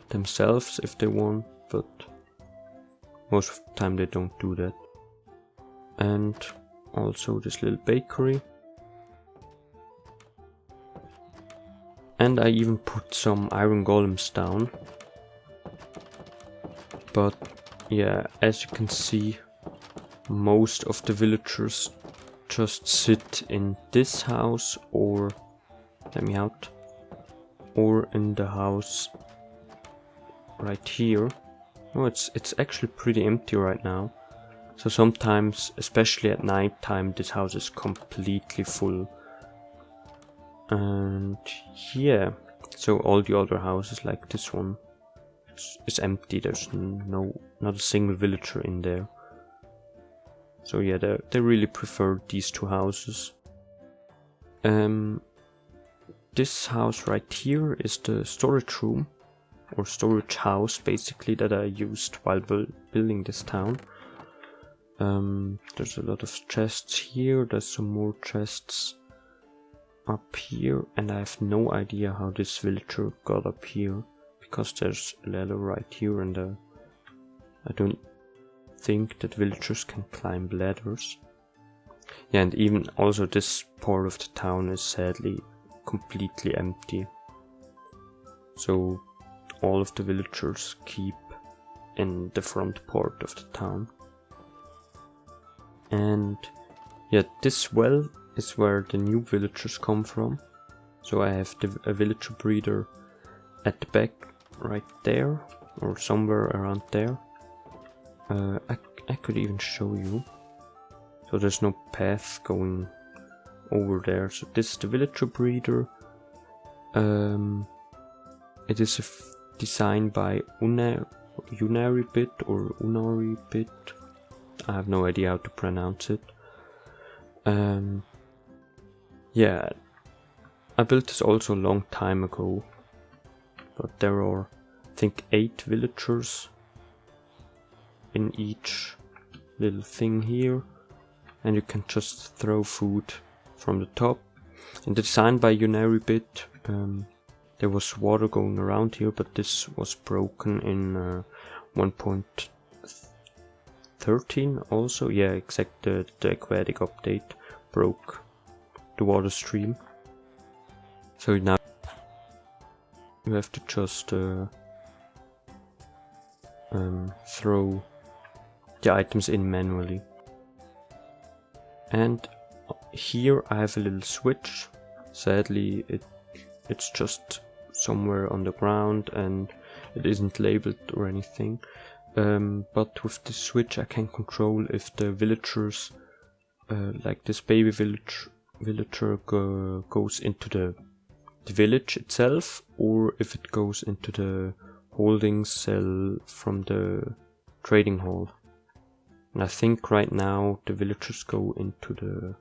themselves if they want, but most of the time they don't do that. And also this little bakery. And I even put some iron golems down. But yeah, as you can see, most of the villagers just sit in this house, or let me out, or in the house right here. Oh, it's actually pretty empty right now. So sometimes, especially at night time, this house is completely full. And yeah, so all the other houses, like this one, is empty. There's not a single villager in there. So yeah, they really prefer these two houses. This house right here is the storage room, or storage house basically, that I used while building this town. There's a lot of chests here, there's some more chests. up here, and I have no idea how this villager got up here, because there's a ladder right here, and I don't think that villagers can climb ladders. Yeah, and even also this part of the town is sadly completely empty. So all of the villagers keep in the front part of the town. And yeah, this well is where the new villagers come from. So I have a villager breeder at the back right there, or somewhere around there. I could even show you. So there's no path going over there. So this is the villager breeder. It is designed by Unaribit or Unaribit. I have no idea how to pronounce it. Yeah, I built this also a long time ago, but there are, I think, 8 villagers in each little thing here, and you can just throw food from the top. And designed by Unaribit. There was water going around here, but this was broken in 1.13 also. Yeah, exactly, the aquatic update broke the water stream. So now you have to just throw the items in manually. And here I have a little switch. Sadly it's just somewhere on the ground and it isn't labeled or anything. But with this switch I can control if the villagers, like this baby villager goes into the village itself, or if it goes into the holding cell from the trading hall. And I think right now the villagers go into the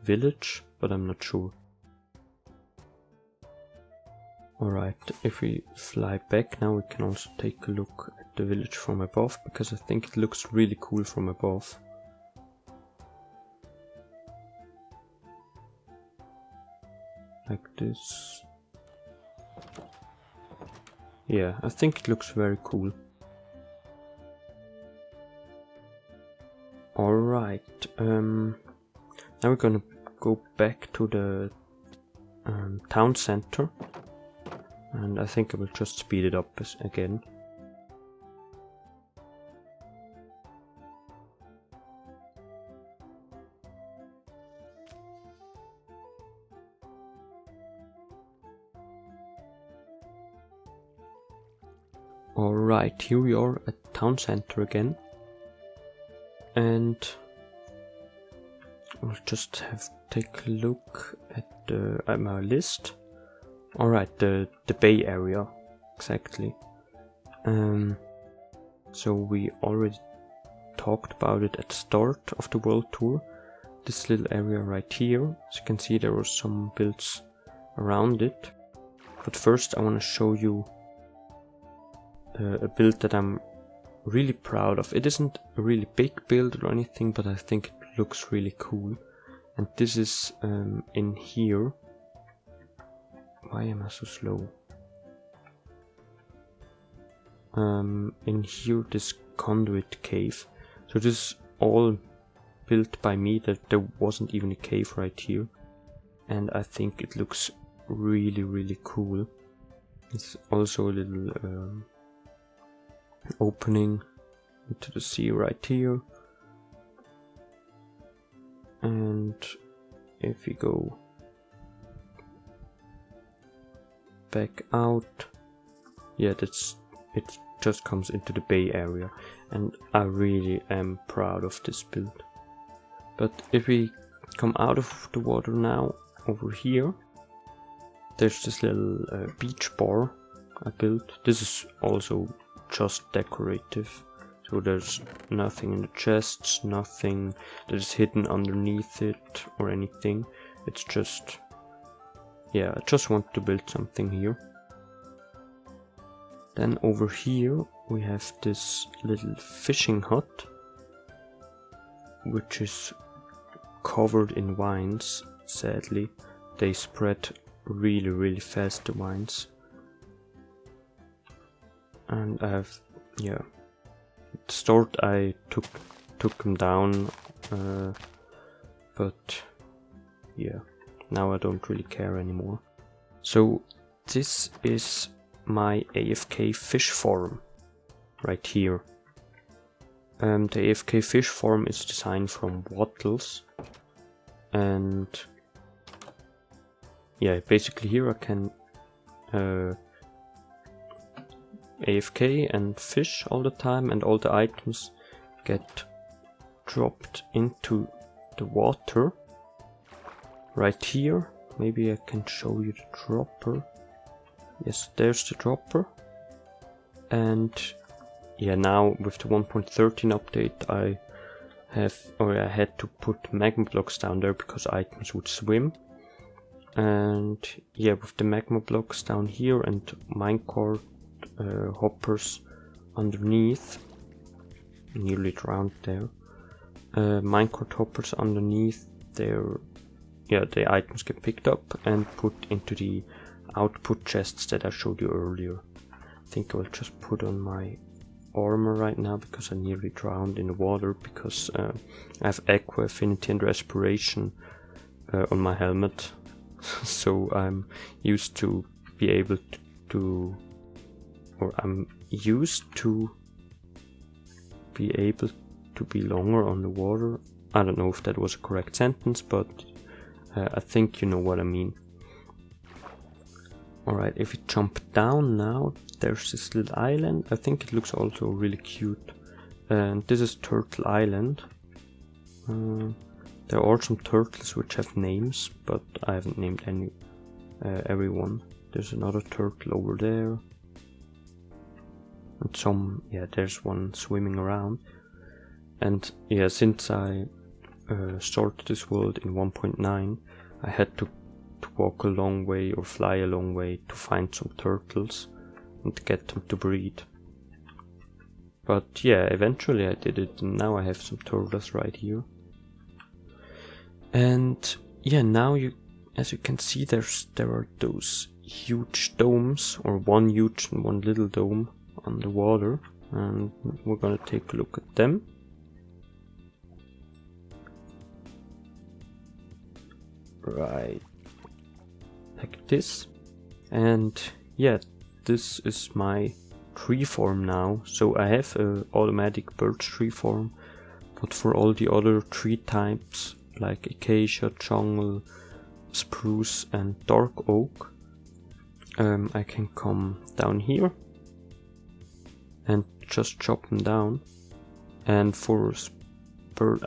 village, but I'm not sure. Alright, if we fly back now, we can also take a look at the village from above, because I think it looks really cool from above. Like this. Yeah, I think it looks very cool. Alright, now we're gonna go back to the town center. And I think I will just speed it up again. Alright, here we are at town center again. And we'll just take a look at my list. Alright, the bay area, exactly. So we already talked about it at the start of the world tour. This little area right here, as you can see there are some builds around it. But first I want to show you a build that I'm really proud of. It isn't a really big build or anything, but I think it looks really cool. And this is in here. Why am I so slow? In here, this Conduit Cave. So this is all built by me. That there wasn't even a cave right here, and I think it looks really, really cool. It's also a little opening into the sea right here. And if we go back out, yeah, it just comes into the bay area, and I really am proud of this build. But if we come out of the water now, over here there's this little beach bar I built. This is also just decorative, so there's nothing in the chests, nothing that is hidden underneath it or anything. It's just, yeah, I just want to build something here. Then over here we have this little fishing hut, which is covered in vines, sadly. they spread really fast, the vines. And at the start I took them down, but yeah, now I don't really care anymore. So this is my Afk Fish Form right here. The Afk Fish Form is designed from wattles, and yeah, basically here I can AFK and fish all the time, and all the items get dropped into the water right here. Maybe I can show you the dropper. Yes, there's the dropper. And yeah, now with the 1.13 update I had to put magma blocks down there because items would swim. And yeah, with the magma blocks down here and minecart hoppers underneath, nearly drowned there. Minecart hoppers underneath there, yeah, the items get picked up and put into the output chests that I showed you earlier. I think I will just put on my armor right now because I nearly drowned in the water, because I have aqua affinity and respiration on my helmet. So I'm used to be able to, or I'm used to be able to be longer on the water. I don't know if that was a correct sentence, but I think you know what I mean. Alright, if we jump down now, there's this little island. I think it looks also really cute. And this is Turtle Island. There are some turtles which have names, but I haven't named everyone. There's another turtle over there. And there's one swimming around. And yeah, since I started this world in 1.9, I had to walk a long way or fly a long way to find some turtles and get them to breed. But yeah, eventually I did it, and now I have some turtles right here. And yeah, now as you can see, there are those huge domes, or one huge and one little dome on the water, and we're gonna take a look at them. Right, like this. And yeah, this is my tree form now. So I have a automatic birch tree form, but for all the other tree types like acacia, jungle, spruce and dark oak, I can come down here and just chop them down. And for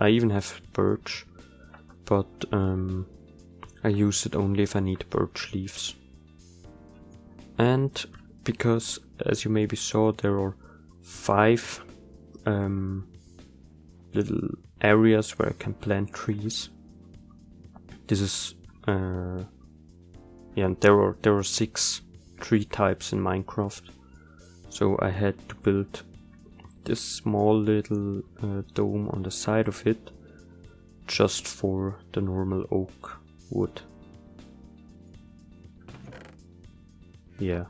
I even have birch, but I use it only if I need birch leaves. And because, as you maybe saw, there are 5 little areas where I can plant trees. This is and there are 6 tree types in Minecraft, so I had to build this small little dome on the side of it just for the normal oak wood. Yeah.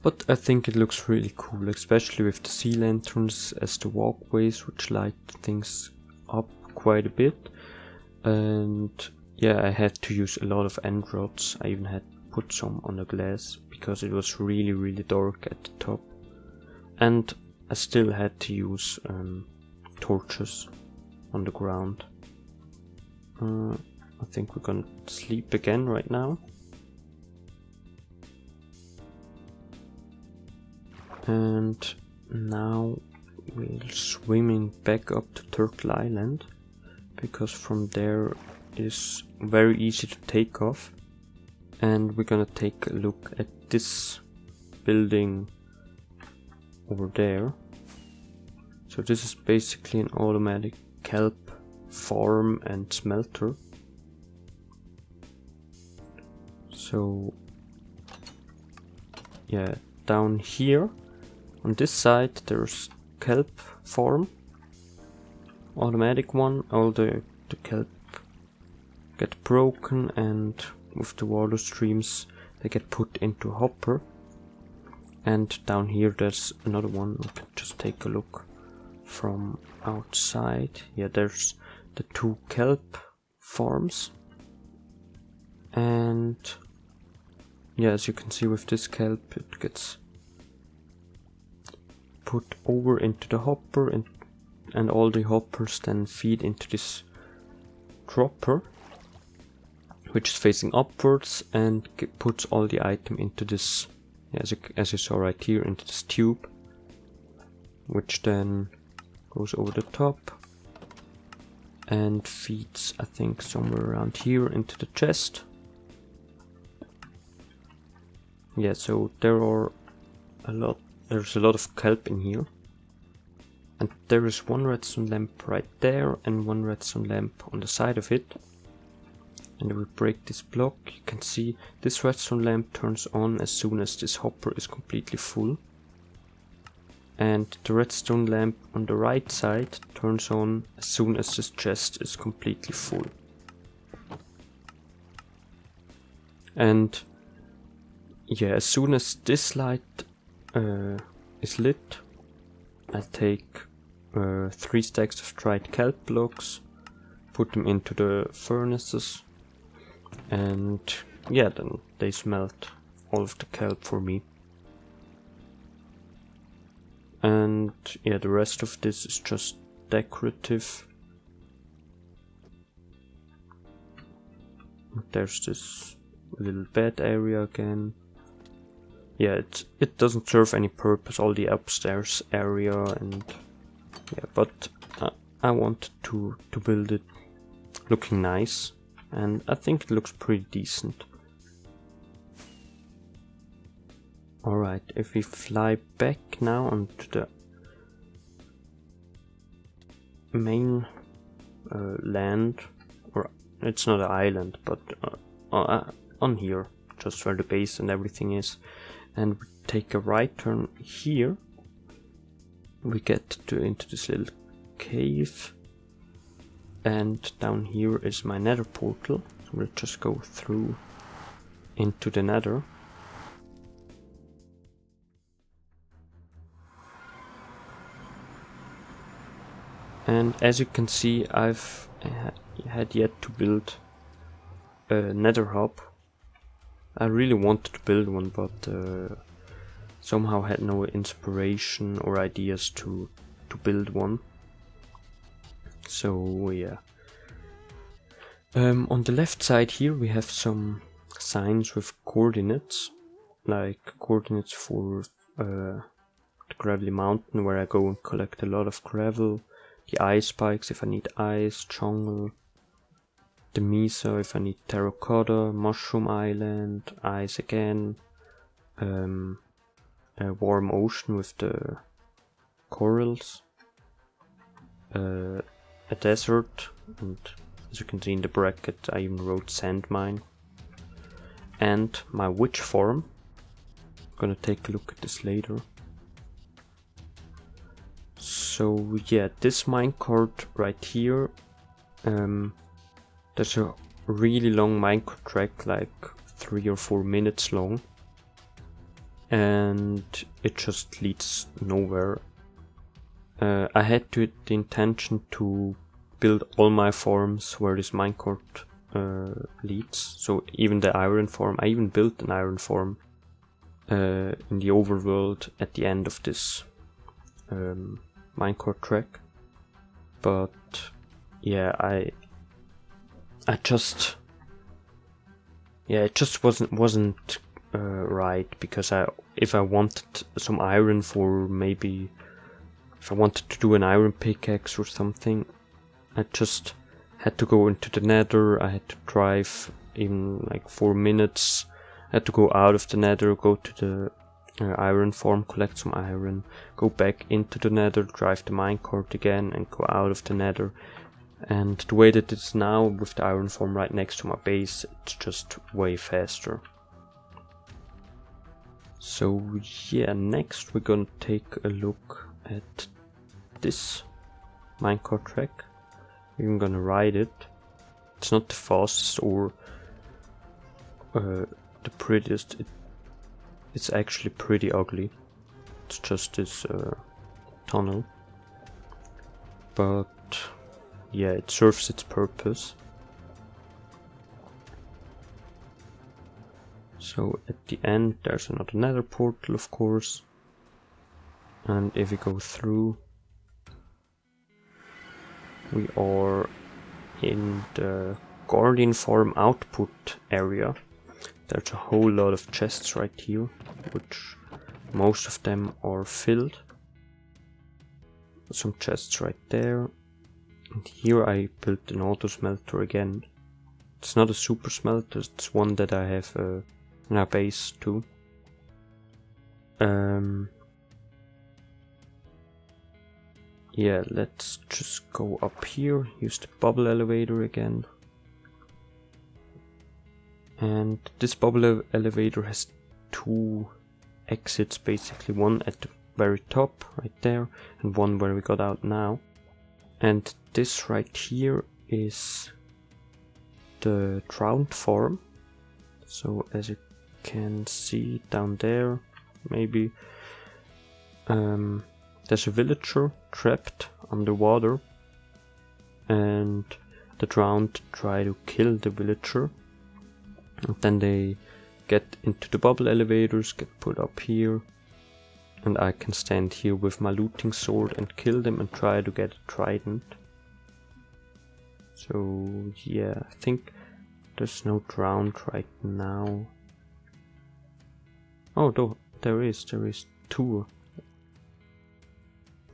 But I think it looks really cool, especially with the sea lanterns as the walkways, which light things up quite a bit. And yeah, I had to use a lot of end rods. I even had to put some on the glass because it was really dark at the top. And I still had to use torches on the ground. I think we're gonna sleep again right now. And now we're swimming back up to Turtle Island, because from there is very easy to take off. And we're gonna take a look at this building over there. So this is basically an automatic kelp farm and smelter. So yeah, down here on this side there's kelp farm, automatic one. All the kelp get broken, and with the water streams they get put into a hopper. And down here there's another one. We can just take a look from outside. Yeah, there's the 2 kelp farms. And yeah, as you can see with this kelp, it gets put over into the hopper, and all the hoppers then feed into this dropper, which is facing upwards, and puts all the item into this, as you saw right here, into this tube, which then goes over the top and feeds, I think, somewhere around here into the chest. Yeah, so there's a lot of kelp in here. And there is one redstone lamp right there and one redstone lamp on the side of it. And if we break this block, you can see this redstone lamp turns on as soon as this hopper is completely full. And the redstone lamp on the right side turns on as soon as this chest is completely full. And yeah, as soon as this light is lit, I take 3 stacks of dried kelp blocks, put them into the furnaces, and yeah, then they smelt all of the kelp for me. And yeah, the rest of this is just decorative. There's this little bed area again. Yeah, it doesn't serve any purpose, all the upstairs area, and yeah, but I wanted to build it looking nice, and I think it looks pretty decent. Alright, if we fly back now onto the main land, or it's not an island, but on here, just where the base and everything is, and we take a right turn here, we get into this little cave, and down here is my nether portal, so we'll just go through into the nether. And as you can see, I've had yet to build a Nether Hub. I really wanted to build one, but somehow had no inspiration or ideas to build one. So yeah. On the left side here we have some signs with coordinates, like coordinates for the gravelly mountain where I go and collect a lot of gravel, the ice spikes if I need ice, jungle, the mesa if I need terracotta, mushroom island, ice again, a warm ocean with the corals, a desert, and as you can see in the bracket I even wrote sand mine, and my witch farm. I'm gonna take a look at this later. So yeah, this minecart right here, there's a really long minecart track, like 3 or 4 minutes long, and it just leads nowhere. I had the intention to build all my farms where this minecart leads, so even the iron farm. I even built an iron farm in the overworld at the end of this minecart track, but yeah, it just wasn't right, because if I wanted some iron for, maybe if I wanted to do an iron pickaxe or something, I just had to go into the nether. I had to drive in like 4 minutes. I had to go out of the nether, go to the iron farm, collect some iron, go back into the nether, drive the minecart again, and go out of the nether. And the way that it's now, with the iron farm right next to my base, it's just way faster. So yeah, next we're gonna take a look at this minecart track. I'm gonna ride it. It's not the fastest or the prettiest. It's actually pretty ugly. It's just this tunnel. But yeah, it serves its purpose. So at the end there's another nether portal, of course. And if we go through, we are in the Guardian Farm output area. There's a whole lot of chests right here, which most of them are filled. Some chests right there. And here I built an auto smelter again. It's not a super smelter, it's one that I have in our base too. Yeah, let's just go up here, use the bubble elevator again. And this bubble elevator has two exits basically, one at the very top right there and one where we got out now. And this right here is the drowned farm. So as you can see down there, maybe there's a villager trapped underwater, and the drowned try to kill the villager, and then they get into the bubble elevators, get put up here, and I can stand here with my looting sword and kill them and try to get a trident. So yeah, I think there's no drowned right now. Oh, no, there is two.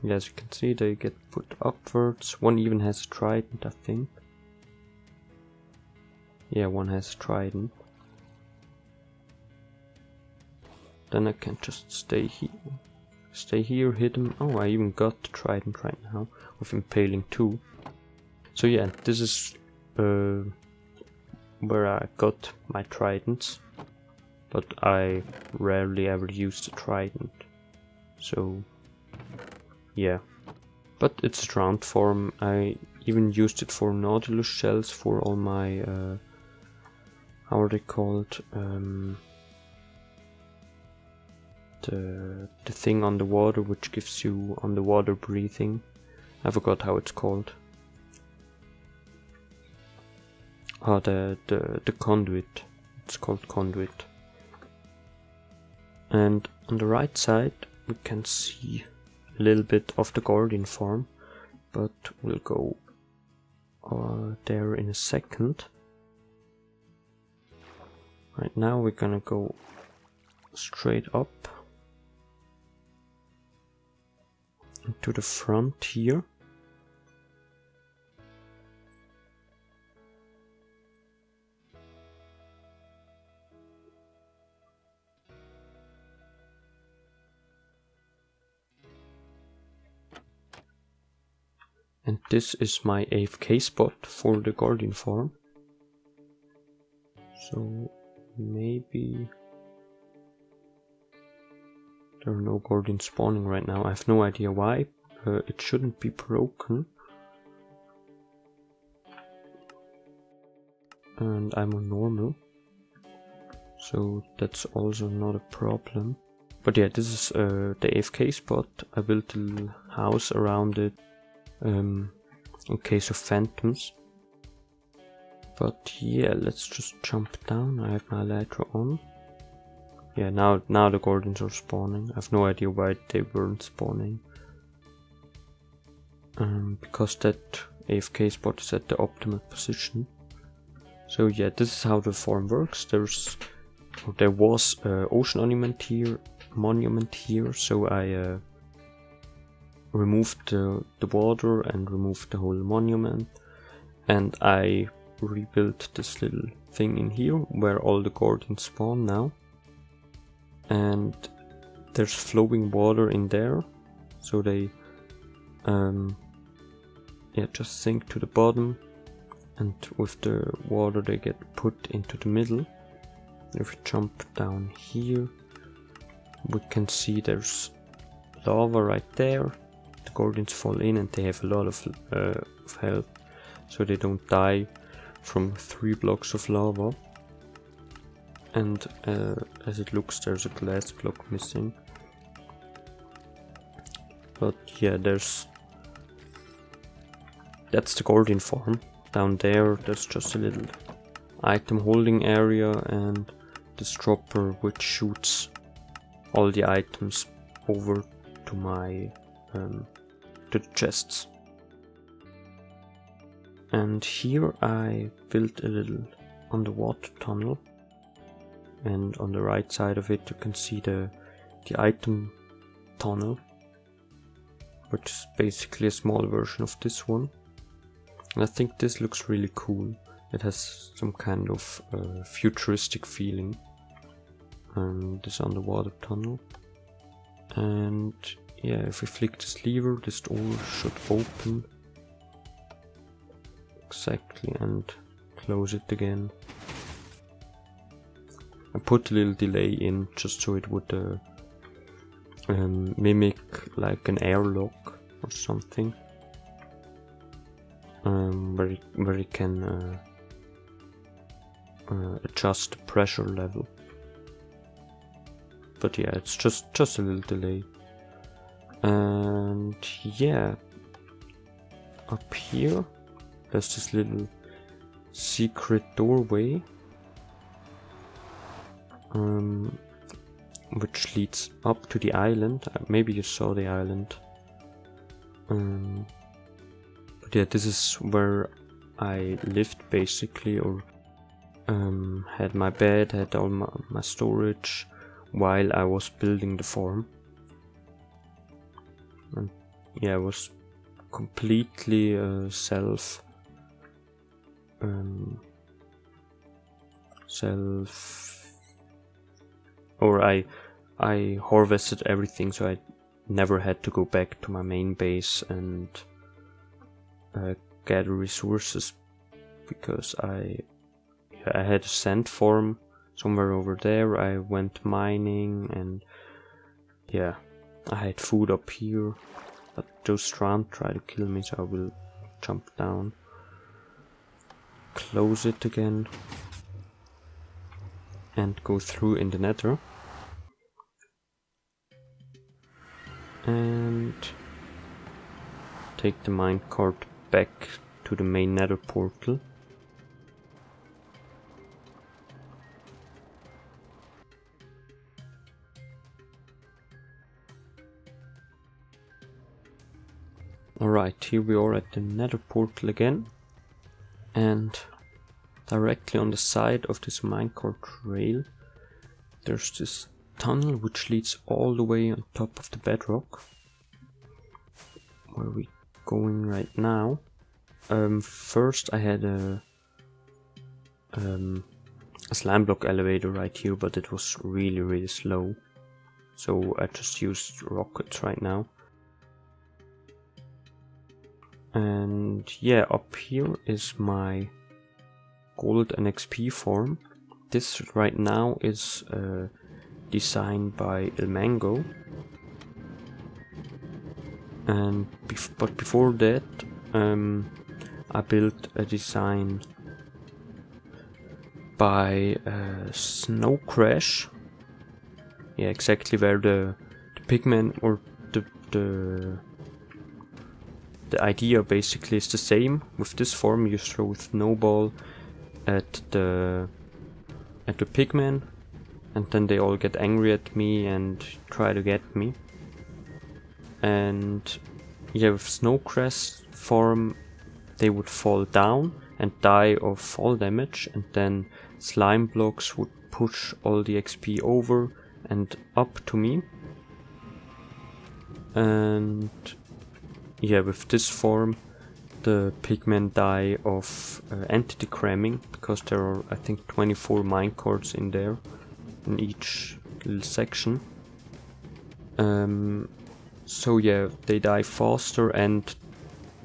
Yeah, as you can see, they get put upwards. One even has a trident, I think. Yeah, one has a trident. Then I can just stay here, hit him. Oh, I even got the trident right now with impaling 2. So yeah, this is where I got my tridents, but I rarely ever use the trident. So yeah, but it's a drowned form. I even used it for Nautilus shells for all my how are they called? The thing on the water which gives you underwater breathing. I forgot how it's called. Oh, the conduit. It's called conduit. And on the right side we can see a little bit of the Guardian farm, but we'll go there in a second. Right now we're gonna go straight up to the front here. And this is my Afk spot for the Guardian farm. So maybe there are no Guardians spawning right now. I have no idea why. It shouldn't be broken. And I'm on normal, so that's also not a problem. But yeah, this is the Afk spot. I built a house around it in case of phantoms. But yeah, let's just jump down. I have my elytra on. Yeah, now the Guardians are spawning. I have no idea why they weren't spawning. Because that Afk spot is at the optimal position. So yeah, this is how the farm works. There was an ocean monument here, so I removed the water and removed the whole monument, and I rebuilt this little thing in here where all the Guardians spawn now. And there's flowing water in there, so they just sink to the bottom, and with the water they get put into the middle. If we jump down here, we can see there's lava right there. Guardians fall in and they have a lot of health, so they don't die from 3 blocks of lava. And as it looks, there's a glass block missing. But yeah, that's the golden farm. Down there, there's just a little item holding area and this dropper which shoots all the items over to my to the chests. And here I built a little underwater tunnel, and on the right side of it you can see the item tunnel, which is basically a small version of this one. And I think this looks really cool. It has some kind of futuristic feeling, this underwater tunnel. And yeah, if we flick this lever, this door should open. Exactly, and close it again. I put a little delay in just so it would mimic like an airlock or something, where it can adjust the pressure level. But yeah, it's just a little delay. And yeah, up here there's this little secret doorway, which leads up to the island. Maybe you saw the island. But yeah, this is where I lived basically, or had my bed, had all my storage while I was building the farm. And yeah, I was completely I harvested everything, so I never had to go back to my main base and gather resources, because I had a sand farm somewhere over there. I went mining, and yeah, I had food up here, but those Strand try to kill me, so I will jump down, close it again, and go through in the Nether. And take the minecart back to the main Nether portal. Alright, here we are at the Nether portal again, and directly on the side of this minecart rail there's this tunnel which leads all the way on top of the bedrock, where we're going right now. First I had a slam block elevator right here, but it was really slow, so I just used rockets right now. And yeah, up here is my gold and XP farm. This right now is designed by El Mango, and but before that I built a design by Snow Crash. Yeah, exactly where the pigment, or the idea basically is the same. With this form you throw a snowball at the pigmen, and then they all get angry at me and try to get me. And yeah, with Snowcrest form they would fall down and die of fall damage, and then slime blocks would push all the XP over and up to me. And yeah, with this form the pigmen die of entity cramming, because there are, I think, 24 minecarts in there, in each little section. So yeah, they die faster, and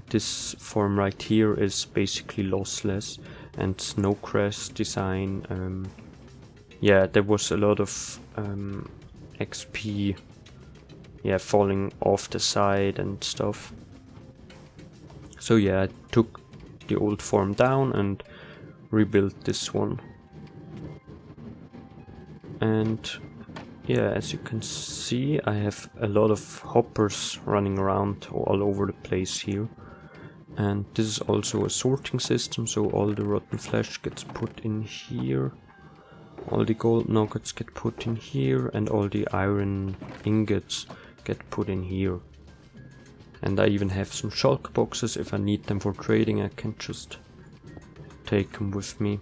this form right here is basically lossless. And Snowcrest design, yeah, there was a lot of XP, yeah, falling off the side and stuff. So yeah, I took the old form down and rebuild this one. And yeah, as you can see, I have a lot of hoppers running around all over the place here. And this is also a sorting system, so all the rotten flesh gets put in here, all the gold nuggets get put in here, and all the iron ingots get put in here. And I even have some Schalke boxes. If I need them for trading, I can just take them with me.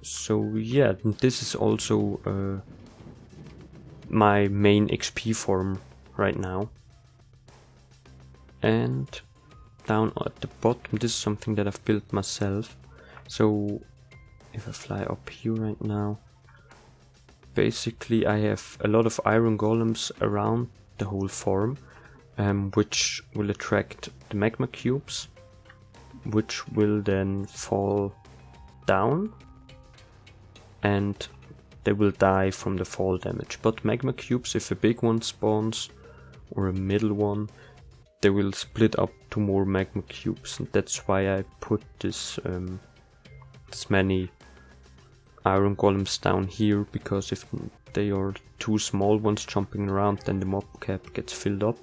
So yeah, this is also my main XP farm right now. And down at the bottom, this is something that I've built myself. So if I fly up here right now, basically I have a lot of iron golems around the whole farm, which will attract the magma cubes, which will then fall down and they will die from the fall damage. But magma cubes, if a big one spawns or a middle one, they will split up to more magma cubes, and that's why I put this many iron golems down here, because if they are two small ones jumping around, then the mob cap gets filled up.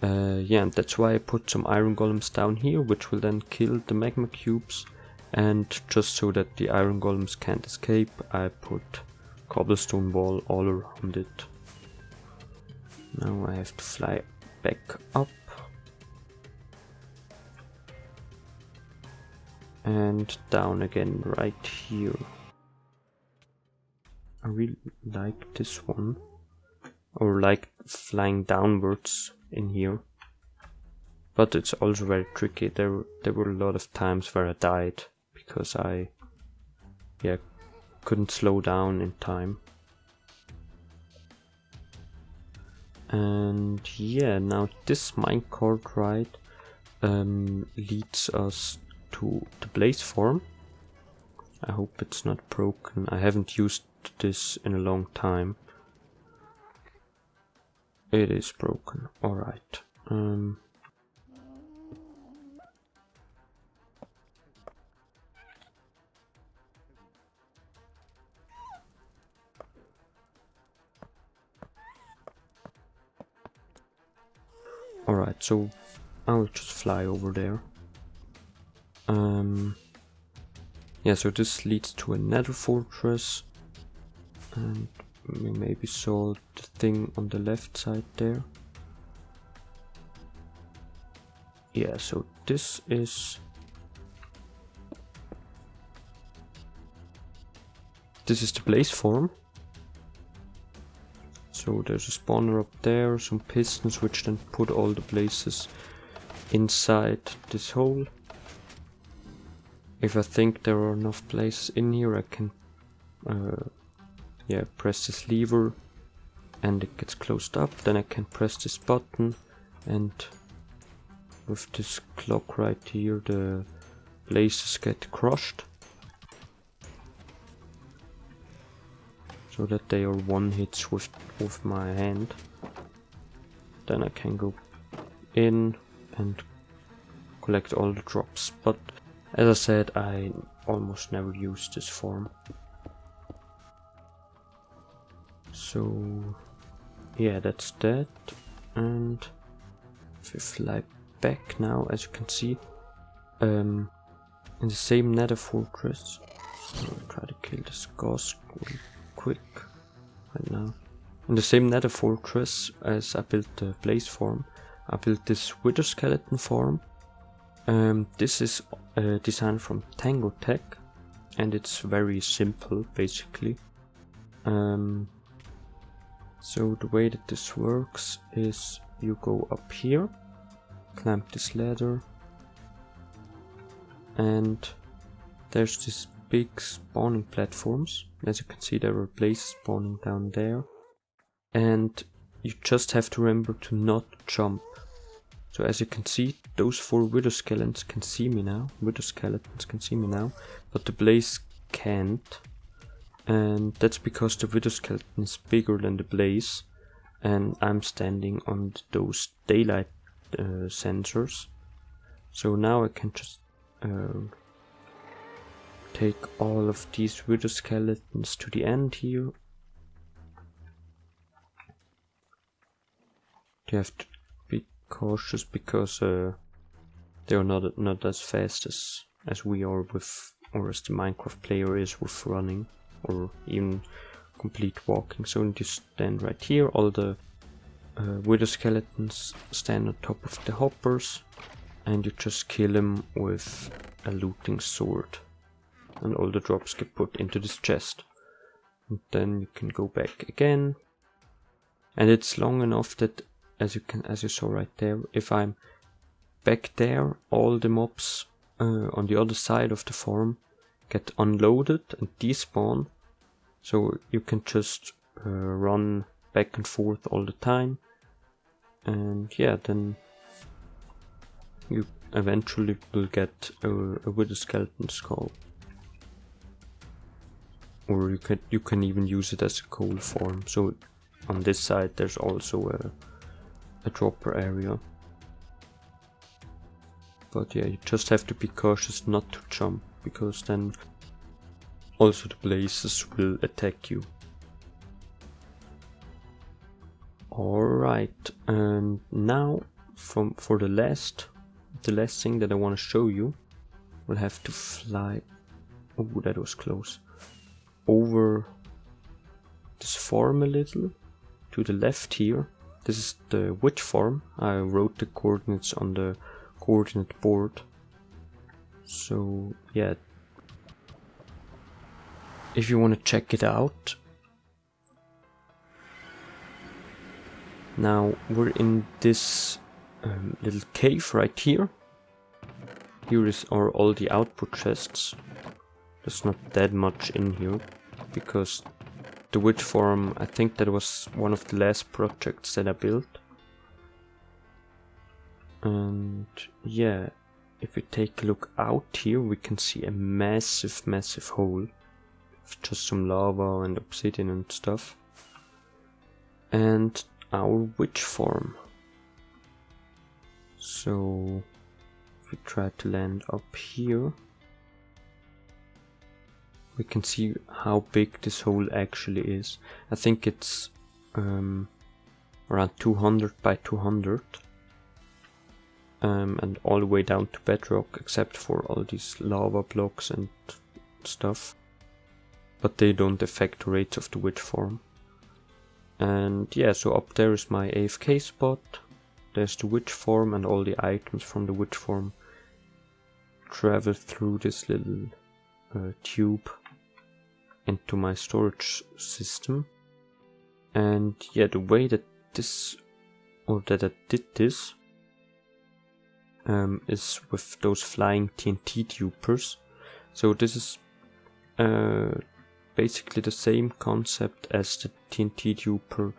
Yeah, and that's why I put some iron golems down here, which will then kill the magma cubes. And just so that the iron golems can't escape, I put cobblestone wall all around it. Now I have to fly back up. And down again right here. I really like this one. Or like flying downwards in here. But it's also very tricky. There were a lot of times where I died because I couldn't slow down in time. And yeah, now this minecart ride leads us to the blaze farm. I hope it's not broken. I haven't used this in a long time. It is broken. Alright. Alright, so I'll just fly over there. Yeah, so this leads to a Nether Fortress. And we maybe saw the thing on the left side there. Yeah, so this is the blaze farm. So there's a spawner up there, some pistons which then put all the blazes inside this hole. If I think there are enough blazes in here, I can press this lever and it gets closed up. Then I can press this button, and with this clock right here the blazes get crushed, so that they are one hits with my hand. Then I can go in and collect all the drops. But as I said, I almost never use this farm. So yeah, that's that. And if we fly back now, as you can see, in the same Nether Fortress, I'll try to kill this ghost real quick right now. In the same Nether Fortress as I built the blaze farm, I built this wither skeleton farm. This is designed from Tango Tech, and it's very simple basically. So the way that this works is you go up here, climb this ladder, and there's this big spawning platforms. As you can see, there are blazes spawning down there, and you just have to remember to not jump. So as you can see, those 4 wither skeletons can see me now. But the blaze can't. And that's because the wither skeleton is bigger than the blaze, and I'm standing on those daylight sensors. So now I can just take all of these wither skeletons to the end here. You have to be cautious because they are not as fast as we are with, or as the Minecraft player is with running, or even complete walking. So you stand right here, all the wither skeletons stand on top of the hoppers, and you just kill them with a looting sword. And all the drops get put into this chest. And then you can go back again. And it's long enough that, as you saw right there, if I'm back there, all the mobs on the other side of the farm get unloaded and despawn. So you can just run back and forth all the time. And yeah, then you eventually will get a wither skeleton skull. Or you can even use it as a coal farm. So on this side there's also a dropper area. But yeah, you just have to be cautious not to jump, because then also the blazes will attack you. Alright, and now for the last thing that I want to show you, we'll have to fly. Oh, that was close. Over this farm a little to the left here. This is the witch farm. I wrote the coordinates on the coordinate board. So yeah, if you want to check it out. Now we're in this little cave right here. Here are all the output chests. There's not that much in here, because the witch farm, I think that was one of the last projects that I built. And yeah, if we take a look out here, we can see a massive hole with just some lava and obsidian and stuff. And our witch farm. So if we try to land up here, we can see how big this hole actually is. I think it's around 200 by 200. And all the way down to bedrock, except for all these lava blocks and stuff. But they don't affect the rates of the witch farm. And yeah, so up there is my AFK spot. There's the witch farm, and all the items from the witch farm travel through this little tube into my storage system. And yeah, the way that I did this is with those flying TNT dupers. So this is basically the same concept as the TNT duper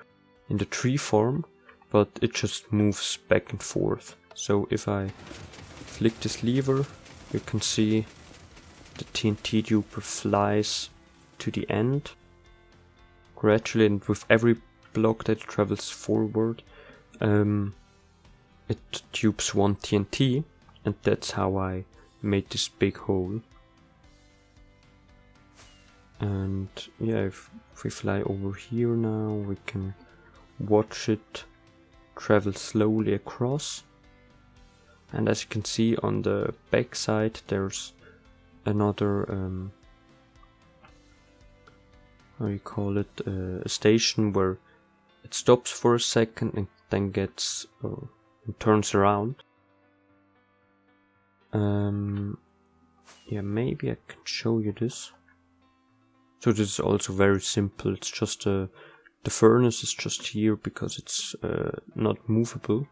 in the tree farm, but it just moves back and forth. So if I flick this lever, you can see the TNT duper flies to the end gradually, and with every block that travels forward, it tubes one TNT, and that's how I made this big hole. And yeah, if we fly over here now, we can watch it travel slowly across. And as you can see on the back side, there's another how you call it, a station where it stops for a second and then gets and turns around. Yeah, maybe I can show you this. So this is also very simple. It's just the furnace is just here because it's not movable.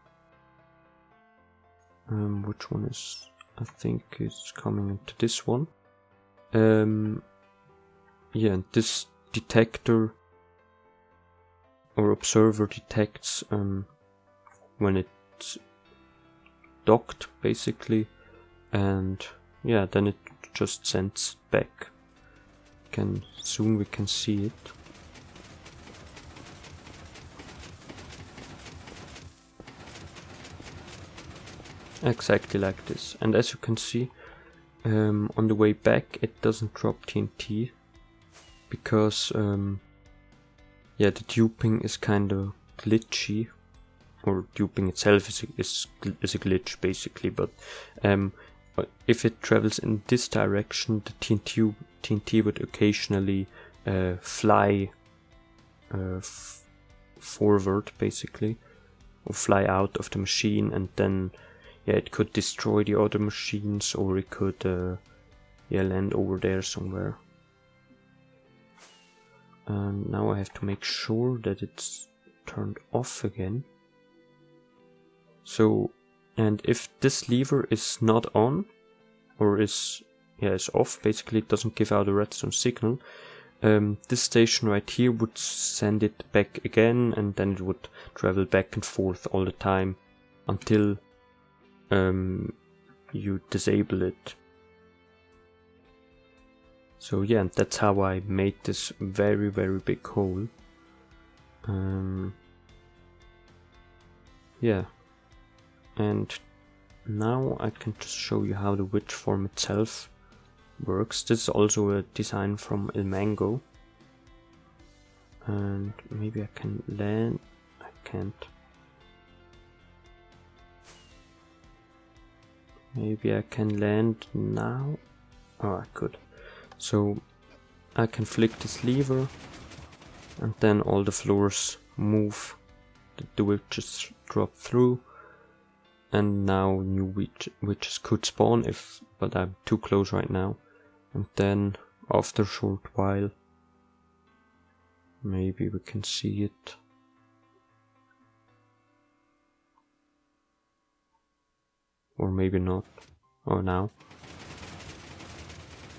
Which one is? I think it's coming into this one. Yeah, and this detector or observer detects when it's docked, basically, and yeah, then it just sends it back. Soon we can see it. Exactly like this. And as you can see, on the way back it doesn't drop TNT because yeah, the duping is kind of glitchy, or duping itself is a glitch basically. But if it travels in this direction, the TNT would occasionally fly forward basically, or fly out of the machine, and then yeah, it could destroy the other machines, or it could yeah, land over there somewhere. And now I have to make sure that it's turned off again. So, and if this lever is not on, or is off, basically it doesn't give out a redstone signal, this station right here would send it back again, and then it would travel back and forth all the time until you disable it. So yeah, and that's how I made this very, very big hole. Yeah, and now I can just show you how the witch form itself works. This is also a design from El Mango. And maybe I can land. I can't. Maybe I can land now. Oh, I could. So I can flick this lever, and then all the floors move. The witches drop through, and now new witches could spawn but I'm too close right now. And then after a short while, maybe we can see it. Or maybe not. Oh, now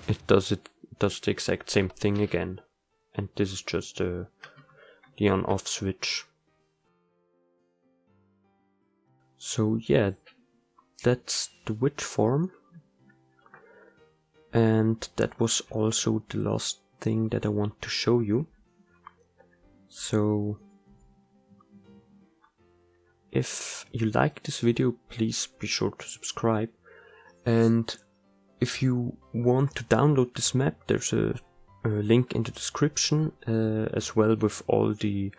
it does the exact same thing again, and this is just the on-off switch. So yeah, that's the witch form, and that was also the last thing that I want to show you. So if you like this video, please be sure to subscribe, and if you want to download this map, there's a link in the description, as well with all the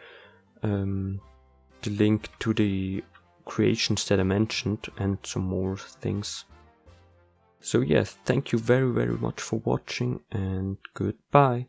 link to the creations that I mentioned and some more things. So yeah, thank you very, very much for watching, and goodbye.